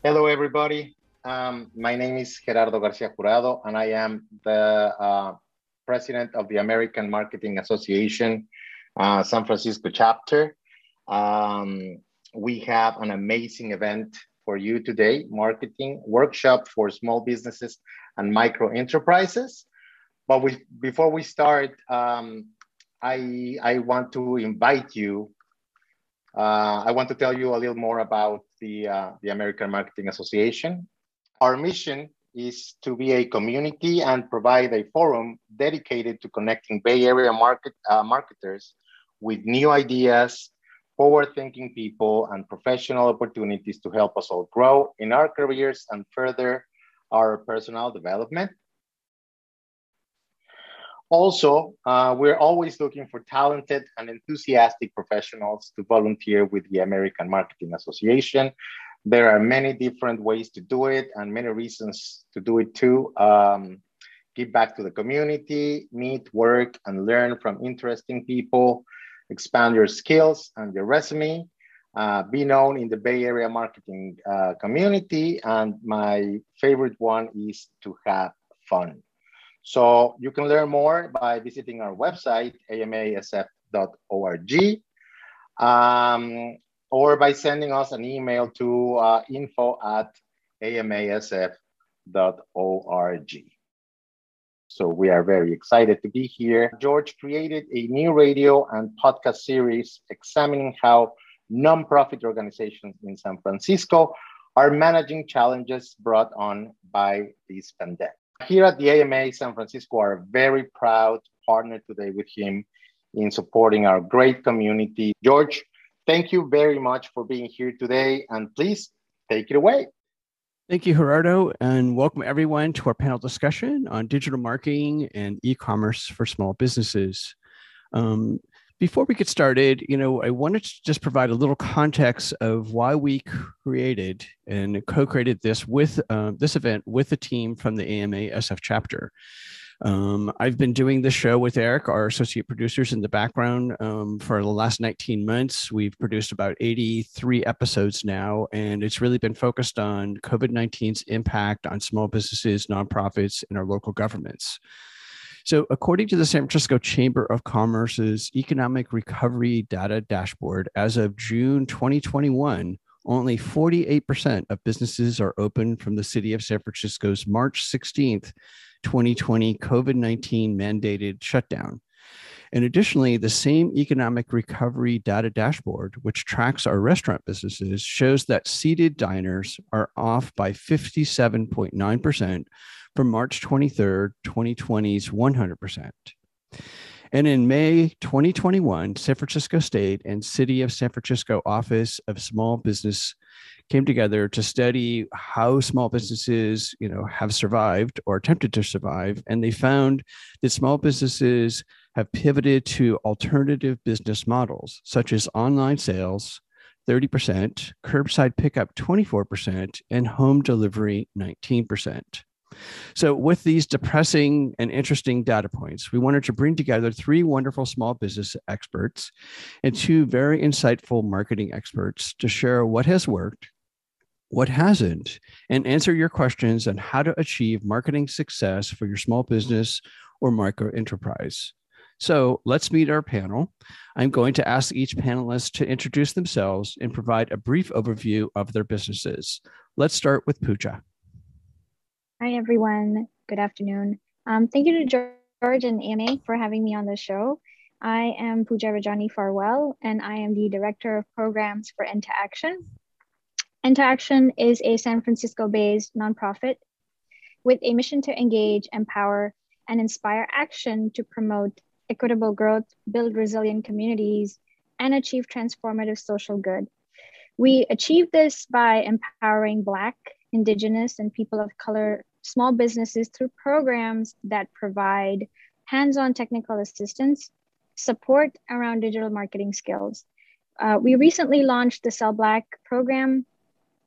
Hello, everybody. My name is Gerardo Garcia Jurado, and I am the president of the American Marketing Association, San Francisco chapter. We have an amazing event for you today, marketing workshop for small businesses and micro enterprises. But before we start, I want to invite you. I want to tell you a little more about the American Marketing Association. Our mission is to be a community and provide a forum dedicated to connecting Bay Area marketers with new ideas, forward-thinking people, and professional opportunities to help us all grow in our careers and further our personal development. Also, we're always looking for talented and enthusiastic professionals to volunteer with the American Marketing Association. There are many different ways to do it and many reasons to do it too. Give back to the community, meet, work, and learn from interesting people, expand your skills and your resume, be known in the Bay Area marketing community, and my favorite one is to have fun. So you can learn more by visiting our website, amasf.org, or by sending us an email to info@amasf.org. So we are very excited to be here. George created a new radio and podcast series examining how nonprofit organizations in San Francisco are managing challenges brought on by this pandemic. Here at the AMA San Francisco are very proud to partner today with him in supporting our great community. George, thank you very much for being here today, and please take it away. Thank you, Gerardo, and welcome everyone to our panel discussion on digital marketing and e-commerce for small businesses. Before we get started, I wanted to just provide a little context of why we created and co-created this with this event with the team from the AMA SF chapter. I've been doing this show with Eric, our associate producers in the background, for the last 19 months. We've produced about 83 episodes now, and it's really been focused on COVID-19's impact on small businesses, nonprofits, and our local governments. So according to the San Francisco Chamber of Commerce's Economic Recovery Data Dashboard, as of June 2021, only 48% of businesses are open from the city of San Francisco's March 16th, 2020 COVID-19 mandated shutdown. And additionally, the same Economic Recovery Data Dashboard, which tracks our restaurant businesses, shows that seated diners are off by 57.9% from March 23rd, 2020's 100%. And in May 2021, San Francisco State and City of San Francisco Office of Small Business came together to study how small businesses, have survived or attempted to survive. And they found that small businesses have pivoted to alternative business models, such as online sales, 30%, curbside pickup, 24%, and home delivery, 19%. So with these depressing and interesting data points, we wanted to bring together three wonderful small business experts and two very insightful marketing experts to share what has worked, what hasn't, and answer your questions on how to achieve marketing success for your small business or micro enterprise. So let's meet our panel. I'm going to ask each panelist to introduce themselves and provide a brief overview of their businesses. Let's start with Pooja. Hi, everyone. Good afternoon. Thank you to George and AMA for having me on the show. I am Pooja Rajani Farwell, and I am the Director of Programs for Into Action. Into Action is a San Francisco-based nonprofit with a mission to engage, empower, and inspire action to promote equitable growth, build resilient communities, and achieve transformative social good. We achieve this by empowering Black, Indigenous, and people of color small businesses through programs that provide hands-on technical assistance, support around digital marketing skills. We recently launched the Sell Black program,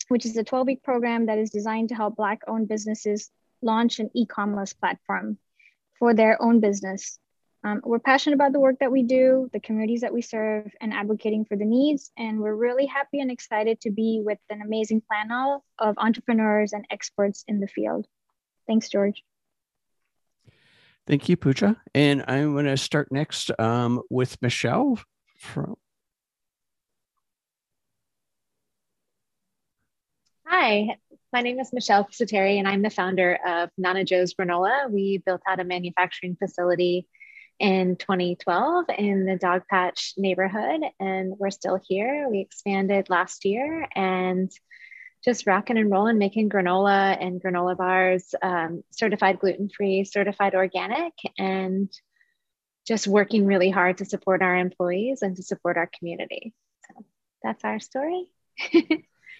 which is a 12-week program that is designed to help Black-owned businesses launch an e-commerce platform for their own business. We're passionate about the work that we do, the communities that we serve, and advocating for the needs. And we're really happy and excited to be with an amazing panel of entrepreneurs and experts in the field. Thanks, George. Thank you, Pooja. And I'm going to start next with Michelle. Hi, my name is Michelle Citeri, and I'm the founder of Nana Joe's Granola. We built out a manufacturing facility in 2012 in the Dogpatch neighborhood, and we're still here. We expanded last year and just rocking and rolling, making granola and granola bars, certified gluten-free, certified organic, and just working really hard to support our employees and to support our community. So that's our story.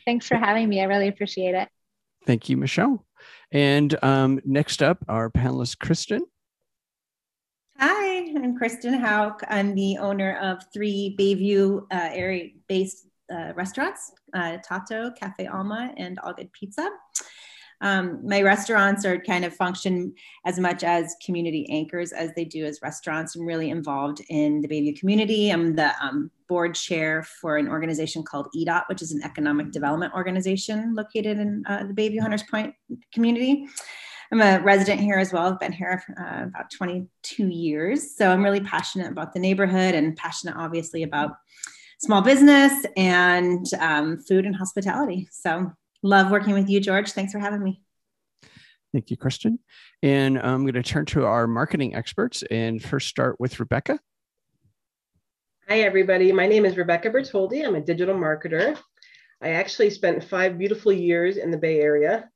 Thanks for having me. I really appreciate it. Thank you, Michelle. And next up, our panelist, Kristen. Hi, I'm Kristen Hauk. I'm the owner of 3 Bayview area-based restaurants, Tato, Cafe Alma, and All Good Pizza. My restaurants are kind of function as much as community anchors as they do as restaurants. I'm really involved in the Bayview community. I'm the board chair for an organization called EDOT, which is an economic development organization located in the Bayview Hunters Point community. I'm a resident here as well. I've been here about 22 years. So I'm really passionate about the neighborhood and passionate, obviously, about small business and food and hospitality. So love working with you, George. Thanks for having me. Thank you, Kristen. And I'm going to turn to our marketing experts and first start with Rebecca. Hi, everybody. My name is Rebecca Bertoldi. I'm a digital marketer. I actually spent 5 beautiful years in the Bay Area,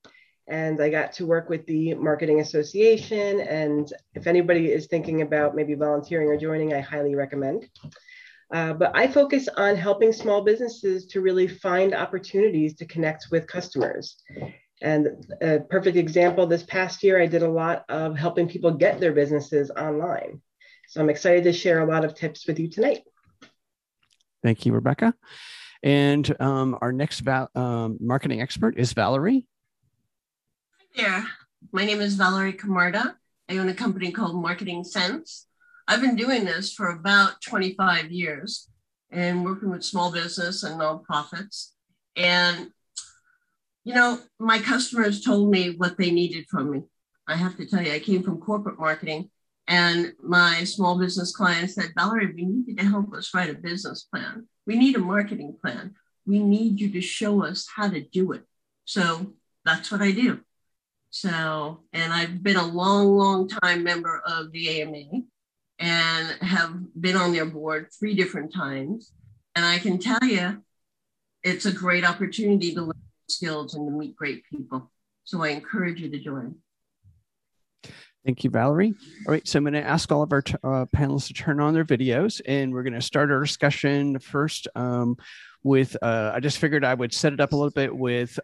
and I got to work with the Marketing Association. And if anybody is thinking about maybe volunteering or joining, I highly recommend. But I focus on helping small businesses to really find opportunities to connect with customers. And a perfect example, this past year, I did a lot of helping people get their businesses online. So I'm excited to share a lot of tips with you tonight. Thank you, Rebecca. And our next marketing expert is Valerie. Hi there. My name is Valerie Camarda. I own a company called Marketing Sense. I've been doing this for about 25 years and working with small business and nonprofits. And, you know, my customers told me what they needed from me. I have to tell you, I came from corporate marketing, and my small business clients said, Valerie, we need you to help us write a business plan. We need a marketing plan. We need you to show us how to do it. So that's what I do. So, and I've been a long time member of the AMA and have been on their board 3 different times. And I can tell you, it's a great opportunity to learn skills and to meet great people. So I encourage you to join. Thank you, Valerie. All right, so I'm going to ask all of our panelists to turn on their videos, and we're going to start our discussion first with, I just figured I would set it up a little bit with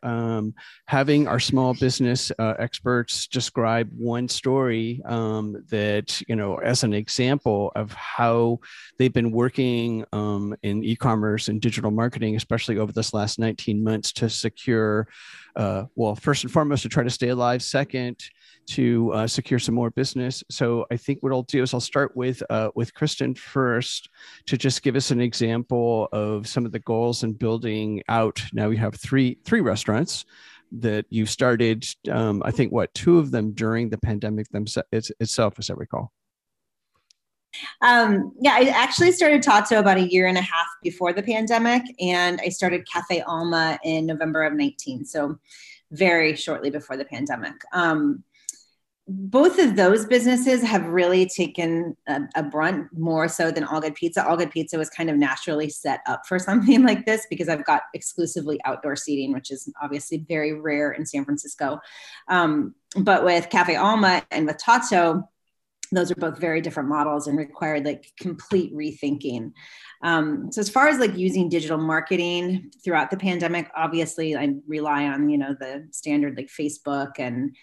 having our small business experts describe one story that, you know, as an example of how they've been working in e-commerce and digital marketing, especially over this last 19 months to secure, well, first and foremost, to try to stay alive. Second, to secure some more business. So I think what I'll do is I'll start with Kristen first to just give us an example of some of the goals in building out. Now we have three restaurants that you started, I think, 2 of them during the pandemic itself, as I recall. Yeah, I actually started Tato about 1.5 years before the pandemic, and I started Cafe Alma in November of 19. So very shortly before the pandemic. Both of those businesses have really taken a brunt more so than All Good Pizza. All Good Pizza was kind of naturally set up for something like this because I've got exclusively outdoor seating, which is obviously very rare in San Francisco. But with Cafe Alma and with Tato, those are both very different models and required like complete rethinking. So as far as like using digital marketing throughout the pandemic, obviously I rely on, you know, the standard like Facebook and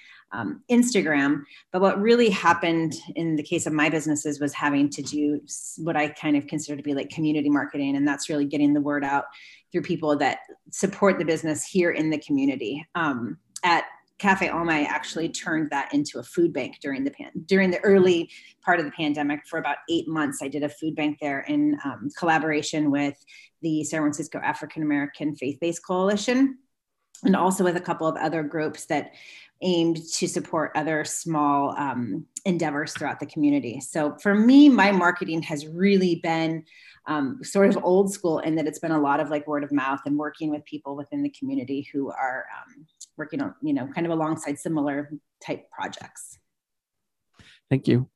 Instagram. But what really happened in the case of my businesses was having to do what I kind of consider to be like community marketing. And that's really getting the word out through people that support the business here in the community. At Cafe Alma actually turned that into a food bank during the early part of the pandemic. For about 8 months, I did a food bank there in collaboration with the San Francisco African American Faith-Based Coalition, and also with a couple of other groups that aimed to support other small endeavors throughout the community. So for me, my marketing has really been sort of old school in that it's been a lot of like word of mouth and working with people within the community who are working on, kind of alongside similar type projects. Thank you.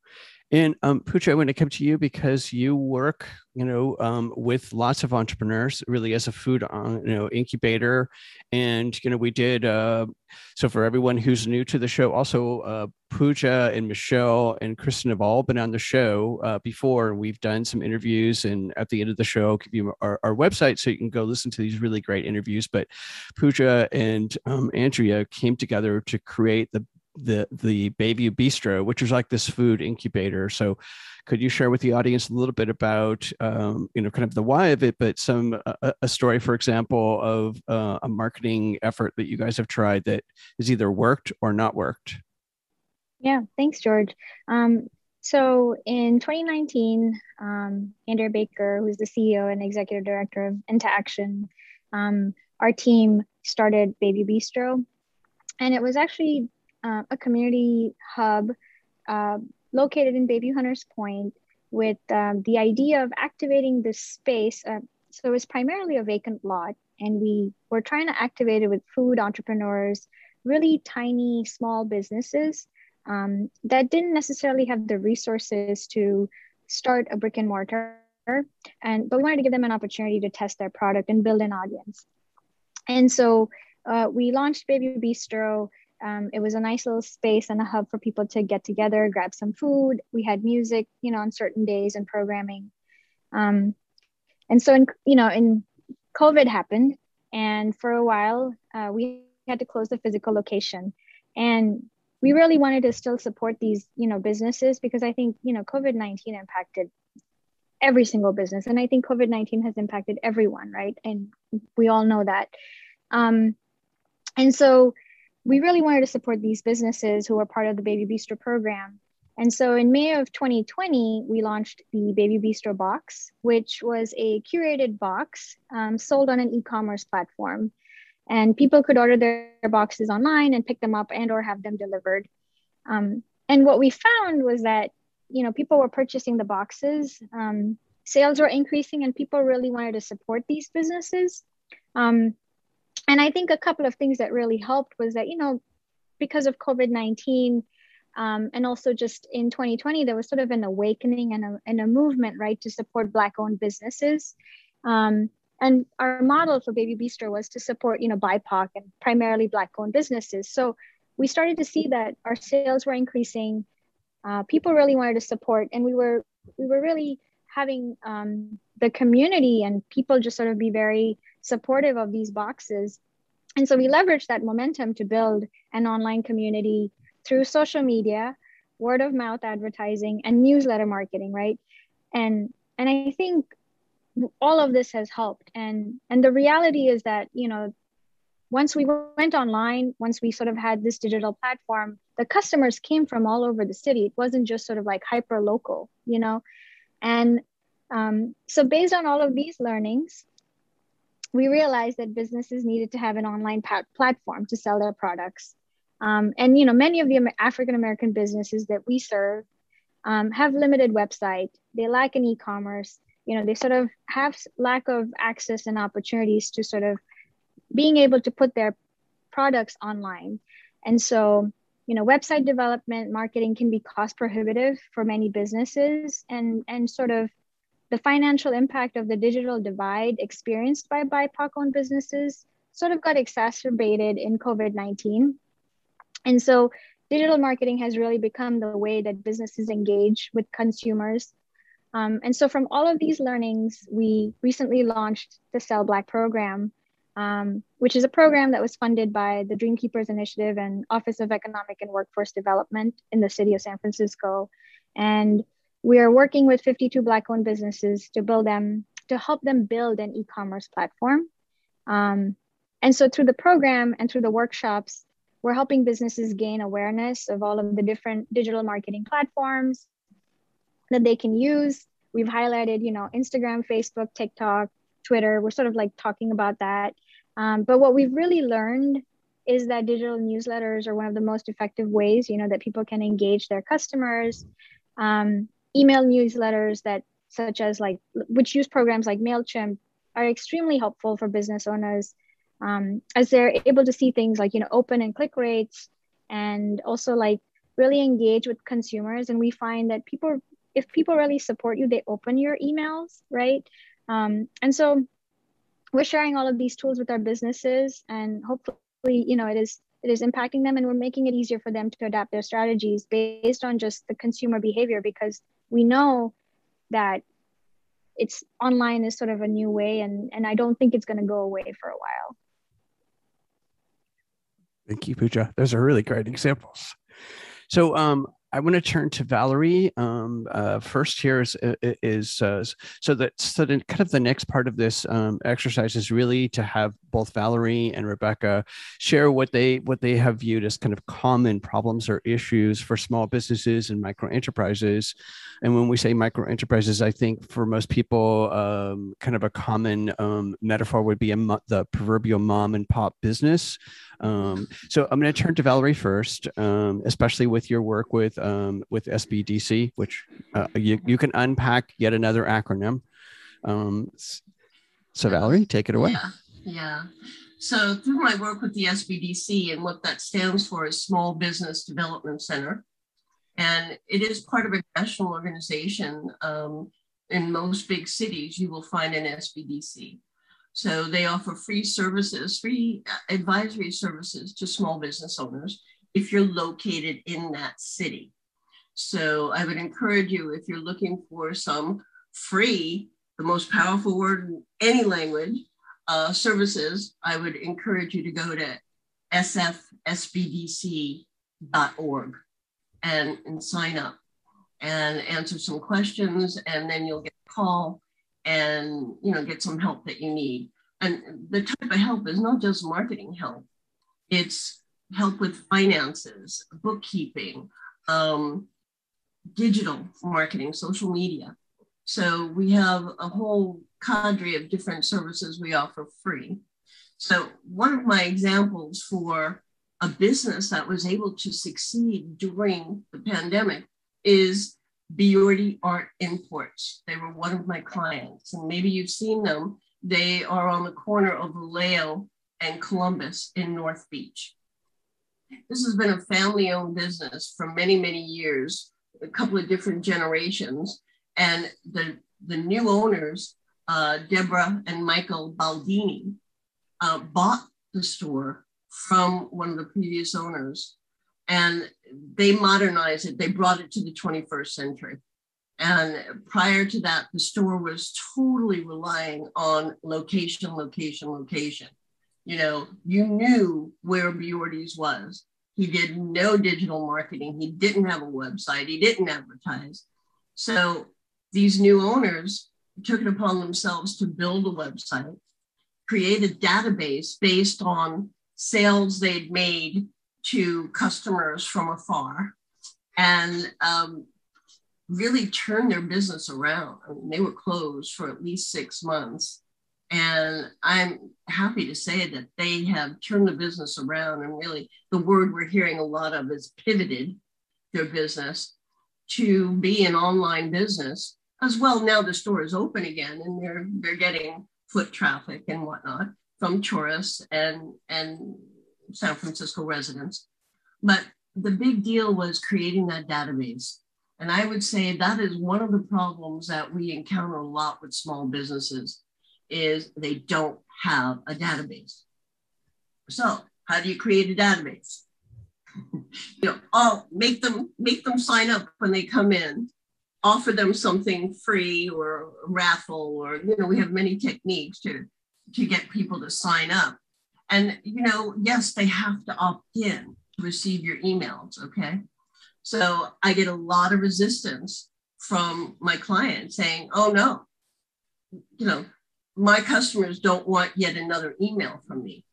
And Pooja, I want to come to you because you work, with lots of entrepreneurs, really as a food, incubator. And we did. So for everyone who's new to the show, also Pooja and Michelle and Kristen have all been on the show before. We've done some interviews, and at the end of the show, I'll give you our website so you can go listen to these really great interviews. But Pooja and Andrea came together to create the Bayview Bistro, which is like this food incubator. So could you share with the audience a little bit about, kind of the why of it, but a story, for example, of a marketing effort that you guys have tried that has either worked or not worked? Yeah, thanks, George. So in 2019, Andrea Baker, who's the CEO and executive director of Into Action, our team started Bayview Bistro. And it was actually a community hub located in Bayview Hunters Point with the idea of activating this space. So it was primarily a vacant lot, and we were trying to activate it with food entrepreneurs, really tiny, small businesses that didn't necessarily have the resources to start a brick and mortar. But we wanted to give them an opportunity to test their product and build an audience. And so we launched Bayview Bistro. It was a nice little space and a hub for people to get together, grab some food. We had music, on certain days and programming. And so, in COVID happened, and for a while, we had to close the physical location. And we really wanted to still support these, businesses, because I think, COVID-19 impacted every single business. And I think COVID-19 has impacted everyone, right? And we all know that. And so we really wanted to support these businesses who were part of the Bayview Bistro program. And so in May of 2020, we launched the Bayview Bistro box, which was a curated box sold on an e-commerce platform. And people could order their boxes online and pick them up and or have them delivered. And what we found was that, people were purchasing the boxes, sales were increasing, and people really wanted to support these businesses. And I think a couple of things that really helped was that, because of COVID-19 and also just in 2020, there was sort of an awakening and a movement, right, to support Black-owned businesses. And our model for Bayview Bistro was to support, BIPOC and primarily Black-owned businesses. So we started to see that our sales were increasing. People really wanted to support, and we were really having the community and people just sort of be very supportive of these boxes. And so we leveraged that momentum to build an online community through social media, word of mouth advertising, and newsletter marketing, right? And I think all of this has helped. And the reality is that, once we went online, once we sort of had this digital platform, the customers came from all over the city. It wasn't just sort of like hyper local, And so based on all of these learnings, we realized that businesses needed to have an online platform to sell their products. And, many of the African-American businesses that we serve have limited website. They lack an e-commerce. They sort of have lack of access and opportunities to sort of being able to put their products online. And so, website development, marketing can be cost prohibitive for many businesses, and sort of the financial impact of the digital divide experienced by BIPOC-owned businesses sort of got exacerbated in COVID-19. And so digital marketing has really become the way that businesses engage with consumers. And so from all of these learnings, we recently launched the Sell Black program, which is a program that was funded by the Dream Keepers Initiative and Office of Economic and Workforce Development in the city of San Francisco. And we are working with 52 Black-owned businesses to help them build an e-commerce platform. And so through the program and through the workshops, we're helping businesses gain awareness of all of the different digital marketing platforms that they can use. We've highlighted, Instagram, Facebook, TikTok, Twitter. We're sort of like talking about that. But what we've really learned is that digital newsletters are one of the most effective ways, that people can engage their customers. Email newsletters which use programs like MailChimp are extremely helpful for business owners, as they're able to see things like, open and click rates, and also like really engage with consumers. And we find that if people really support you, they open your emails, right? And so we're sharing all of these tools with our businesses, and hopefully, it is impacting them, and we're making it easier for them to adapt their strategies based on just the consumer behavior, because we know that online is sort of a new way, and I don't think it's going to go away for a while. Thank you, Pooja. Those are really great examples. So I want to turn to Valerie first here so that kind of the next part of this exercise is really to have both Valerie and Rebecca share what they have viewed as kind of common problems or issues for small businesses and micro enterprises. And when we say micro enterprises, I think for most people, kind of a common metaphor would be the proverbial mom and pop business. So I'm going to turn to Valerie first, especially with your work with SBDC, which you can unpack yet another acronym. So Valerie, take it away. Yeah. So through my work with the SBDC, and what that stands for is Small Business Development Center. And it is part of a national organization. In most big cities, you will find an SBDC. So they offer free advisory services to small business owners if you're located in that city. So I would encourage you, if you're looking for some free, the most powerful word in any language, services, I would encourage you to go to sfsbdc.org and sign up and answer some questions, and then you'll get a call and get some help that you need. And the type of help is not just marketing help. It's help with finances, bookkeeping, digital marketing, social media. So we have a whole cadre of different services we offer free. So one of my examples for a business that was able to succeed during the pandemic is Biordi Art Imports. They were one of my clients, and maybe you've seen them. They are on the corner of Vallejo and Columbus in North Beach. This has been a family-owned business for many, many years, a couple of different generations. And the new owners, Deborah and Michael Baldini, bought the store from one of the previous owners, and they modernized it. They brought it to the 21st century. And prior to that, the store was totally relying on location. You knew where Biordi's was. He did no digital marketing. He didn't have a website. He didn't advertise. So these new owners took it upon themselves to build a website, create a database based on sales they'd made to customers from afar, and really turn their business around. I mean, they were closed for at least 6 months. And I'm happy to say that they have turned the business around, and really the word we're hearing a lot of is pivoted their business to be an online business as well. Now the store is open again, and they're getting foot traffic and whatnot from tourists and San Francisco residents. But the big deal was creating that database. And I would say that is one of the problems that we encounter a lot with small businesses, is they don't have a database. So how do you create a database? Make them sign up when they come in, offer them something free or a raffle, or, we have many techniques to get people to sign up. And, yes, they have to opt in to receive your emails, okay? So I get a lot of resistance from my clients saying, oh no, my customers don't want yet another email from me.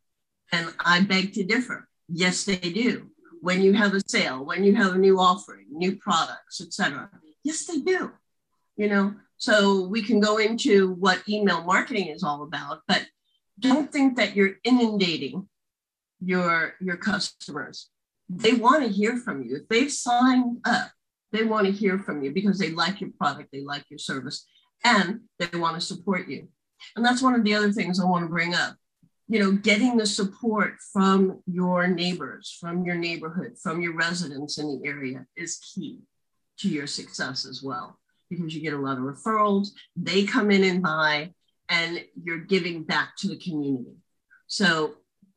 And I beg to differ. Yes, they do. When you have a sale, when you have a new offering, new products, etc. Yes, they do. You know, so we can go into what email marketing is all about, but don't think that you're inundating your customers. They want to hear from you. If they've signed up, they want to hear from you because they like your product, they like your service, and they want to support you. And that's one of the other things I want to bring up. You know, getting the support from your neighbors, from your neighborhood, from your residents in the area is key to your success as well, because you get a lot of referrals, they come in and buy, and you're giving back to the community. So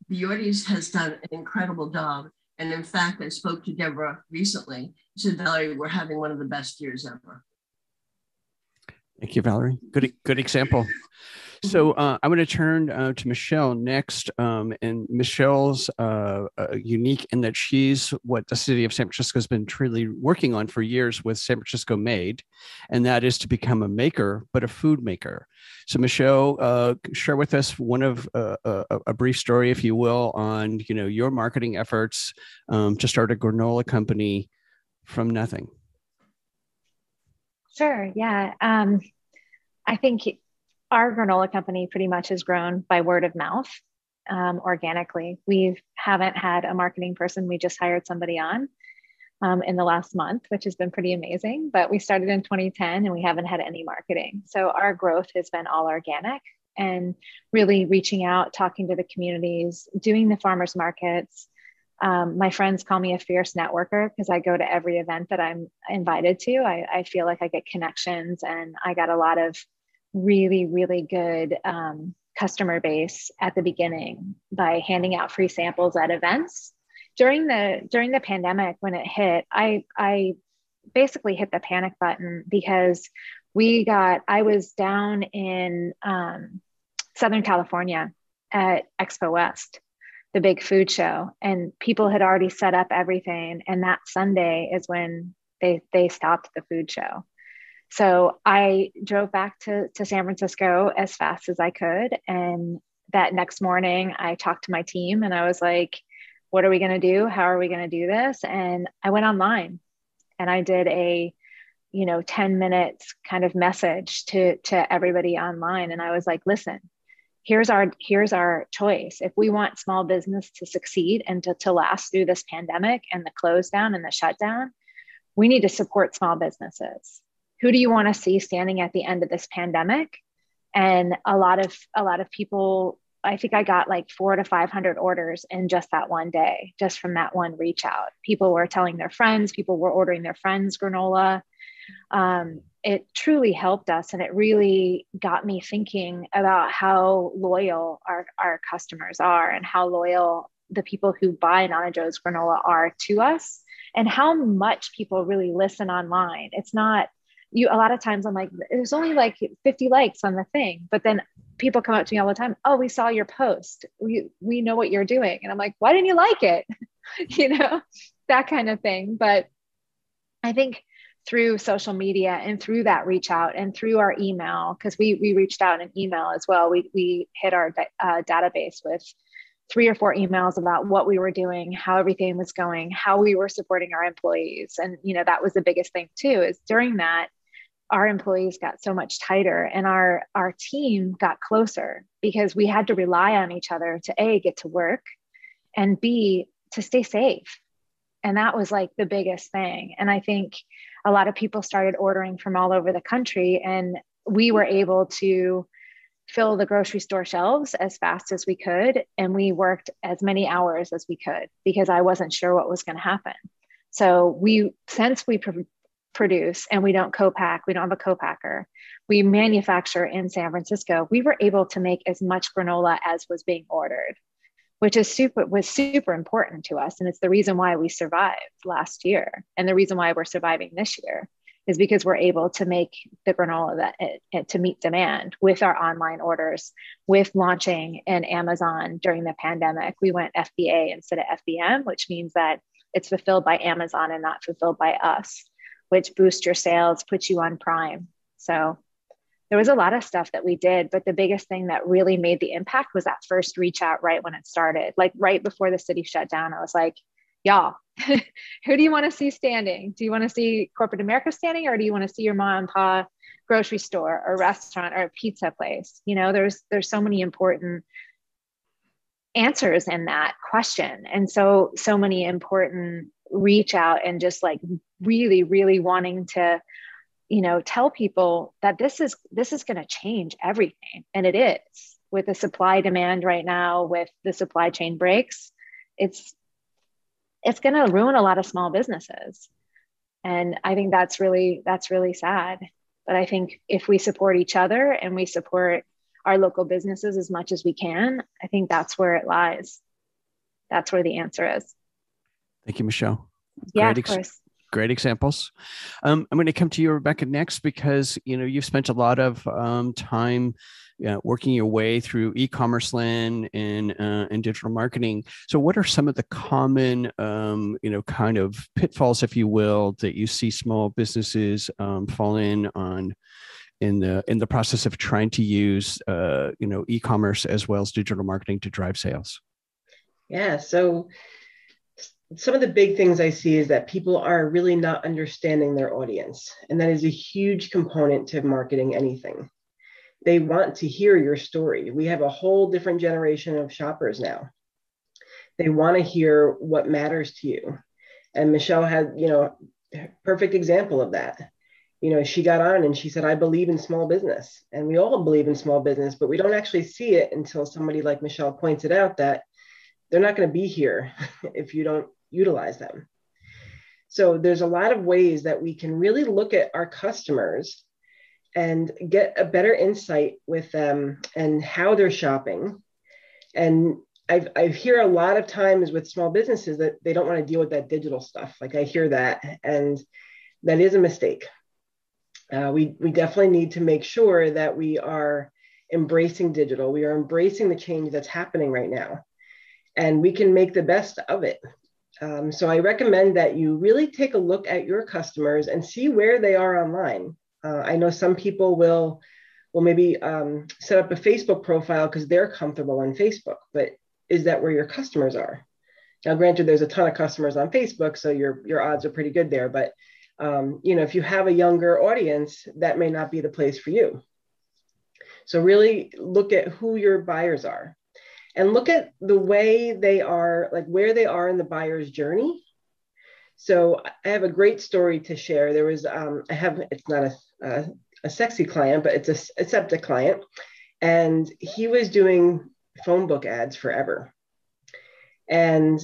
Bjordy's has done an incredible job. And in fact, I spoke to Deborah recently. She said, Valerie, we're having one of the best years ever. Thank you, Valerie. Good example. So I'm going to turn to Michelle next. And Michelle's unique in that she's what the city of San Francisco has been truly working on for years with San Francisco Made, and that is to become a maker, but a food maker. So Michelle, share with us one of a brief story, if you will, on your marketing efforts to start a granola company from nothing. Sure. Yeah. I think our granola company pretty much has grown by word of mouth, organically. We haven't had a marketing person. We just hired somebody on in the last month, which has been pretty amazing. But we started in 2010 and we haven't had any marketing. So our growth has been all organic and really reaching out, talking to the communities, doing the farmers markets. My friends call me a fierce networker because I go to every event that I'm invited to. I feel like I get connections, and I got a lot of really, really good customer base at the beginning by handing out free samples at events. During the pandemic, when it hit, I basically hit the panic button because I was down in Southern California at Expo West, the big food show, and people had already set up everything. And that Sunday is when they stopped the food show. So I drove back to San Francisco as fast as I could. And that next morning I talked to my team and I was like, what are we going to do? How are we going to do this? And I went online and I did a 10 minutes kind of message to everybody online. And I was like, listen, here's our choice. If we want small business to succeed and to last through this pandemic and the close down and the shutdown, we need to support small businesses. Who do you want to see standing at the end of this pandemic? And a lot of people, I think I got like 400 to 500 orders in just that one day, just from that one reach out. People were telling their friends, people were ordering their friends granola. It truly helped us. And it really got me thinking about how loyal our customers are and how loyal the people who buy Nana Joe's granola are to us and how much people really listen online. It's not, a lot of times I'm like, there's only like 50 likes on the thing, but then people come up to me all the time. Oh, we saw your post. We know what you're doing. And I'm like, why didn't you like it? That kind of thing. But I think through social media and through that reach out and through our email, because we reached out in email as well. We hit our database with 3 or 4 emails about what we were doing, how everything was going, how we were supporting our employees. And, that was the biggest thing too, is during that, our employees got so much tighter and our team got closer because we had to rely on each other to A, get to work, and B, to stay safe. And that was like the biggest thing. And I think a lot of people started ordering from all over the country, and we were able to fill the grocery store shelves as fast as we could. And we worked as many hours as we could because I wasn't sure what was going to happen. So since we produce and we don't co-pack, we don't have a co-packer, we manufacture in San Francisco, we were able to make as much granola as was being ordered, which was super important to us. And it's the reason why we survived last year. And the reason why we're surviving this year is because we're able to make the granola to meet demand with our online orders, with launching in Amazon during the pandemic. We went FBA instead of FBM, which means that it's fulfilled by Amazon and not fulfilled by us, which boosts your sales, puts you on Prime. So there was a lot of stuff that we did, but the biggest thing that really made the impact was that first reach out right when it started, like right before the city shut down. I was like, y'all, who do you want to see standing? Do you want to see corporate America standing, or do you want to see your mom and pop grocery store or restaurant or a pizza place? You know, there's so many important answers in that question. And so many important reach out and just like really, really wanting to, you know, tell people that this is going to change everything. And it is, with the supply demand right now, with the supply chain breaks, it's going to ruin a lot of small businesses. And I think that's really sad. But I think if we support each other and we support our local businesses as much as we can, I think that's where it lies. That's where the answer is. Thank you, Michelle. Yeah, of course. Great examples. I'm going to come to you, Rebecca, next, because you've spent a lot of time working your way through e-commerce land and digital marketing. So, what are some of the common, kind of pitfalls, if you will, that you see small businesses fall in the process of trying to use e-commerce as well as digital marketing to drive sales? Yeah. So some of the big things I see is that people are really not understanding their audience. And that is a huge component to marketing anything. They want to hear your story. We have a whole different generation of shoppers now. They want to hear what matters to you. And Michelle had, perfect example of that. She got on and she said, I believe in small business. And we all believe in small business, but we don't actually see it until somebody like Michelle pointed out that they're not going to be here if you don't utilize them. So there's a lot of ways that we can really look at our customers and get a better insight with them and how they're shopping. And I hear a lot of times with small businesses that they don't want to deal with that digital stuff. Like I hear that, and that is a mistake. We definitely need to make sure that we are embracing digital. We are embracing the change that's happening right now, and we can make the best of it. So I recommend that you really take a look at your customers and see where they are online. I know some people will maybe set up a Facebook profile because they're comfortable on Facebook, but is that where your customers are? Now, granted, there's a ton of customers on Facebook, so your odds are pretty good there. But if you have a younger audience, that may not be the place for you. So really look at who your buyers are. And look at the way they are, like where they are in the buyer's journey. So I have a great story to share. There was, it's not a sexy client, but it's a septic client. And he was doing phone book ads forever. And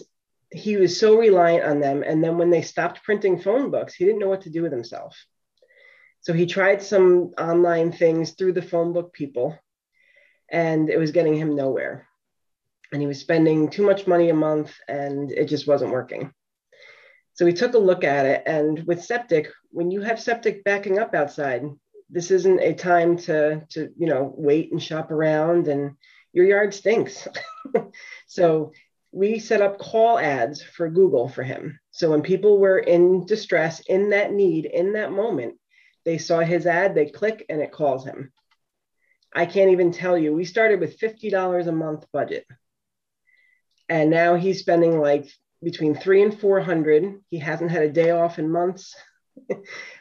he was so reliant on them. And then when they stopped printing phone books, he didn't know what to do with himself. So he tried some online things through the phone book people, and it was getting him nowhere. And he was spending too much money a month, and it just wasn't working. So we took a look at it. And with septic, when you have septic backing up outside, this isn't a time to wait and shop around, and your yard stinks. So we set up call ads for Google for him. So when people were in distress, in that need, in that moment, they saw his ad, they click, and it calls him. I can't even tell you. We started with $50 a month budget. And now he's spending like between $300 and $400. He hasn't had a day off in months.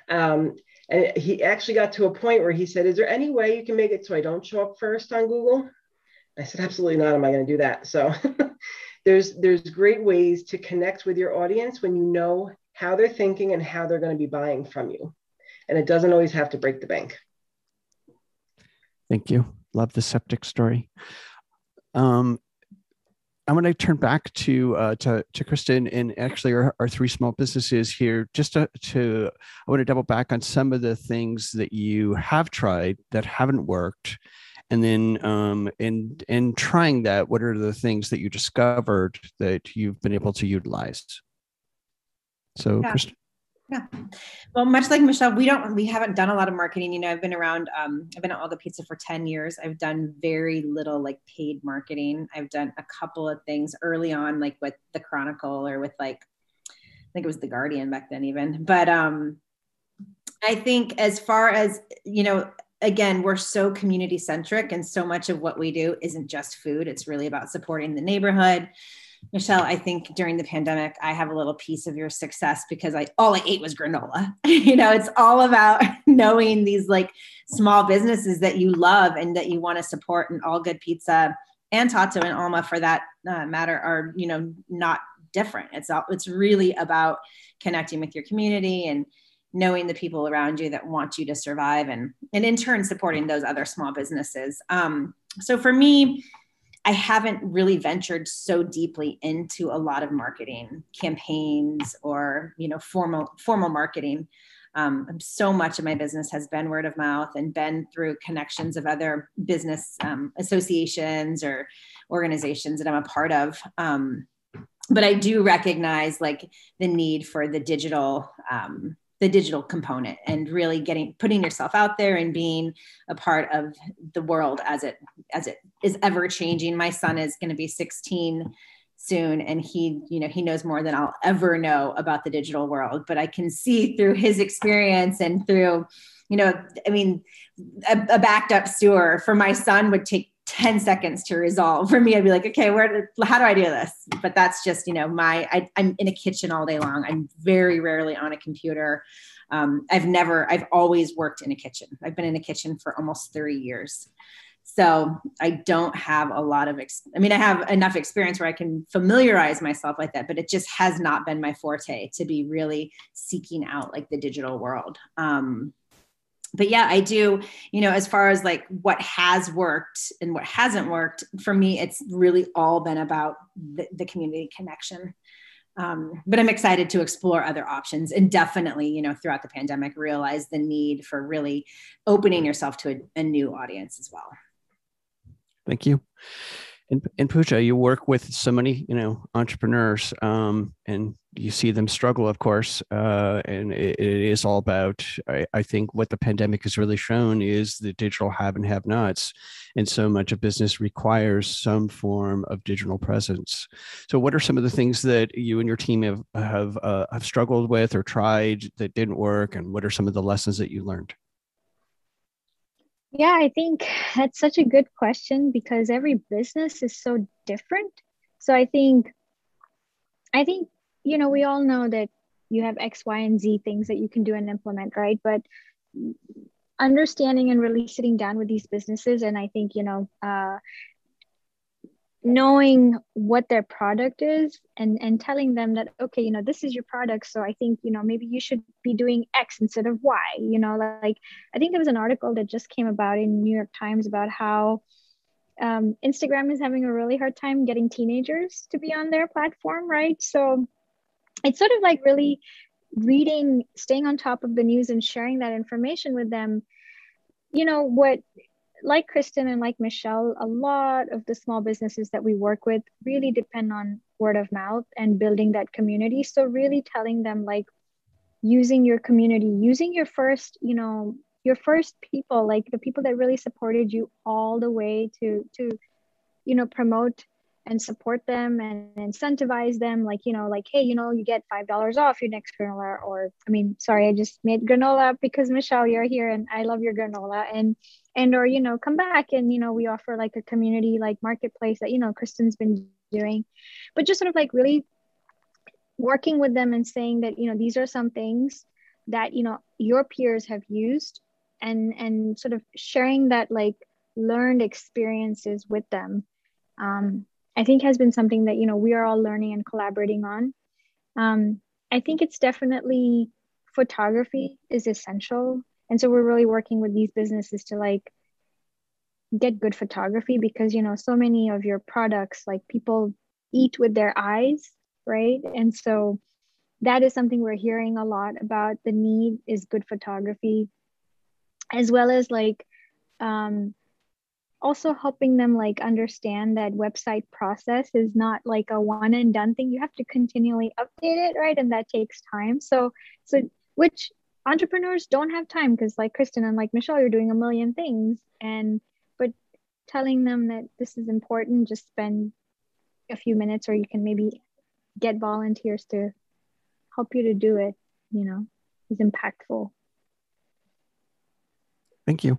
And he actually got to a point where he said, is there any way you can make it so I don't show up first on Google? I said, absolutely not. Am I going to do that? So there's great ways to connect with your audience when you know how they're thinking and how they're going to be buying from you. And it doesn't always have to break the bank. Thank you. Love the septic story. I'm going to turn back to Kristen and actually our three small businesses here. Just I want to double back on some of the things that you have tried that haven't worked, and then in trying that, what are the things that you discovered that you've been able to utilize? So, yeah. Kristen. Yeah. Well, much like Michelle, we haven't done a lot of marketing. I've been around, I've been at All Good Pizza for 10 years. I've done very little like paid marketing. I've done a couple of things early on, like with the Chronicle or with I think it was the Guardian back then even. But I think as far as, again, we're so community centric, and so much of what we do isn't just food. It's really about supporting the neighborhood. Michelle, I think during the pandemic, I have a little piece of your success because all I ate was granola. It's all about knowing these like small businesses that you love and that you want to support, and All Good Pizza and Tato and Alma for that matter are, not different. It's really about connecting with your community and knowing the people around you that want you to survive, and in turn supporting those other small businesses. So for me, I haven't really ventured so deeply into a lot of marketing campaigns or, formal marketing. So much of my business has been word of mouth and been through connections of other business associations or organizations that I'm a part of. But I do recognize like the need for the digital component, and really putting yourself out there and being a part of the world as it is ever changing. My son is going to be 16 soon, and he knows more than I'll ever know about the digital world, but I can see through his experience and through, a backed up sewer for my son would take 10 seconds to resolve. For me, I'd be like, okay, how do I do this? But that's just, I'm in a kitchen all day long. I'm very rarely on a computer. I've always worked in a kitchen. I've been in a kitchen for almost 30 years. So I don't have a lot of, I have enough experience where I can familiarize myself like that, but it just has not been my forte to be really seeking out like the digital world. But yeah, I do, as far as like what has worked and what hasn't worked, for me, it's really all been about the community connection. But I'm excited to explore other options, and definitely, throughout the pandemic, realize the need for really opening yourself to a new audience as well. Thank you. And Pooja, you work with so many, entrepreneurs, and you see them struggle, of course. And it is all about, I think what the pandemic has really shown is the digital have and have nots. And so much of business requires some form of digital presence. So what are some of the things that you and your team have struggled with or tried that didn't work? And what are some of the lessons that you learned? Yeah, I think that's such a good question because every business is so different. So I think, we all know that you have X, Y, and Z things that you can do and implement, right? But understanding and really sitting down with these businesses, and I think, knowing what their product is and telling them that, okay, this is your product. So I think, maybe you should be doing X instead of Y, like I think there was an article that just came about in New York Times about how Instagram is having a really hard time getting teenagers to be on their platform, right? So it's sort of like really reading, staying on top of the news and sharing that information with them. Like Kristen and like Michelle, a lot of the small businesses that we work with really depend on word of mouth and building that community. So really telling them like using your community, using your first people, like the people that really supported you all the way to promote and support them and incentivize them, like, hey, you get $5 off your next granola, or I just made granola because Michelle, you're here and I love your granola, or come back and we offer like a community like marketplace that Kristen's been doing, but just sort of like really working with them and saying that these are some things that your peers have used, and sort of sharing that like learned experiences with them. I think has been something that, we are all learning and collaborating on. I think it's definitely photography is essential. And so we're really working with these businesses to like get good photography because, so many of your products, like people eat with their eyes, right? And so that is something we're hearing a lot about. The need is good photography, as well as like, also helping them like understand that website process is not like a one and done thing. You have to continually update it, right? And that takes time. So which entrepreneurs don't have time because like Kristen and like Michelle, you're doing a million things. But telling them that this is important, just spend a few minutes, or you can maybe get volunteers to help you to do it, is impactful. Thank you.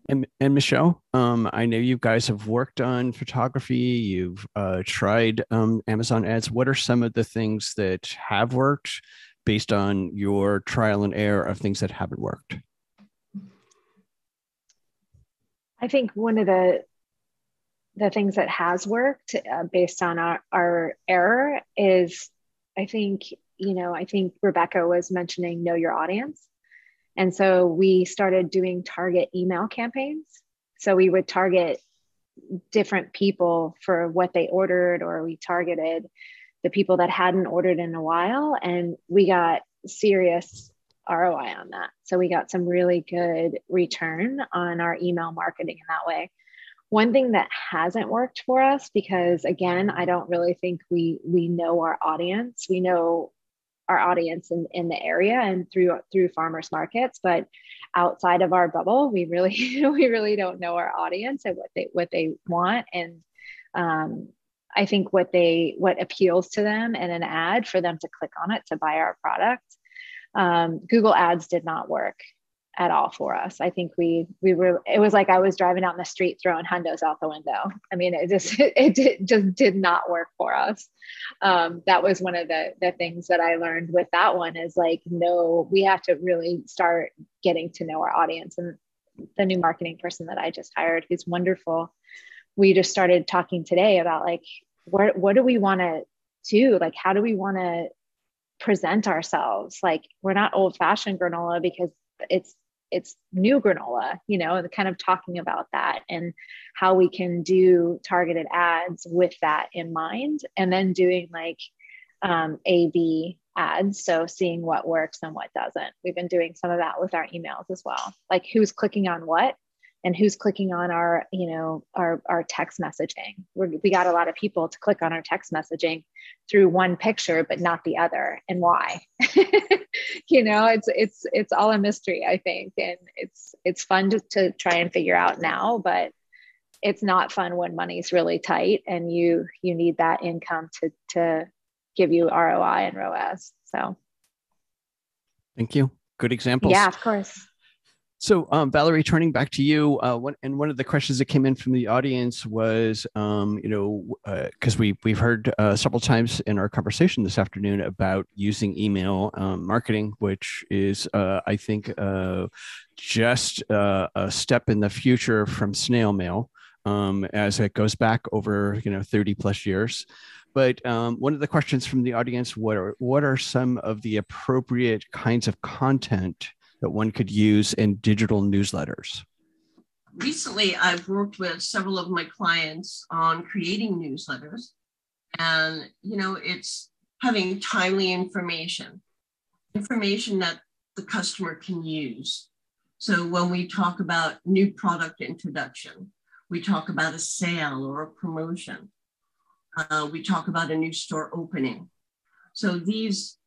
And Michelle, I know you guys have worked on photography. You've tried Amazon ads. What are some of the things that have worked based on your trial and error of things that haven't worked? I think one of the things that has worked based on our error is, I think Rebecca was mentioning know your audience. And so we started doing target email campaigns. So we would target different people for what they ordered, or we targeted the people that hadn't ordered in a while. And we got serious ROI on that. So we got some really good return on our email marketing in that way. One thing that hasn't worked for us, because again, I don't really think we know our audience. We know our audience in the area and through farmers markets, but outside of our bubble, we really don't know our audience and what they want. And I think what appeals to them in an ad for them to click on it to buy our product. Google Ads did not work at all for us. I think it was like I was driving out in the street throwing hundos out the window. I mean, it just did not work for us. That was one of the things that I learned with that one is like, no, we have to really start getting to know our audience. And the new marketing person that I just hired, who's wonderful, we just started talking today about like, what do we want to do? Like, how do we want to present ourselves? Like, we're not old fashioned granola because it's new granola, and kind of talking about that and how we can do targeted ads with that in mind. And then doing like A/B ads. So seeing what works and what doesn't. We've been doing some of that with our emails as well. Like who's clicking on what and who's clicking on our text messaging. We got a lot of people to click on our text messaging through one picture, but not the other. And why? It's all a mystery, I think. And it's fun to try and figure out now, but it's not fun when money's really tight and you need that income to give you ROI and ROAS. So. Thank you. Good examples. Yeah, of course. So, Valerie, turning back to you, one of the questions that came in from the audience was, because we've heard several times in our conversation this afternoon about using email marketing, which is, I think, just a step in the future from snail mail, as it goes back over 30 plus years. But one of the questions from the audience: what are some of the appropriate kinds of content that one could use in digital newsletters? Recently, I've worked with several of my clients on creating newsletters. And, it's having timely information that the customer can use. So when we talk about new product introduction, we talk about a sale or a promotion. We talk about a new store opening. So these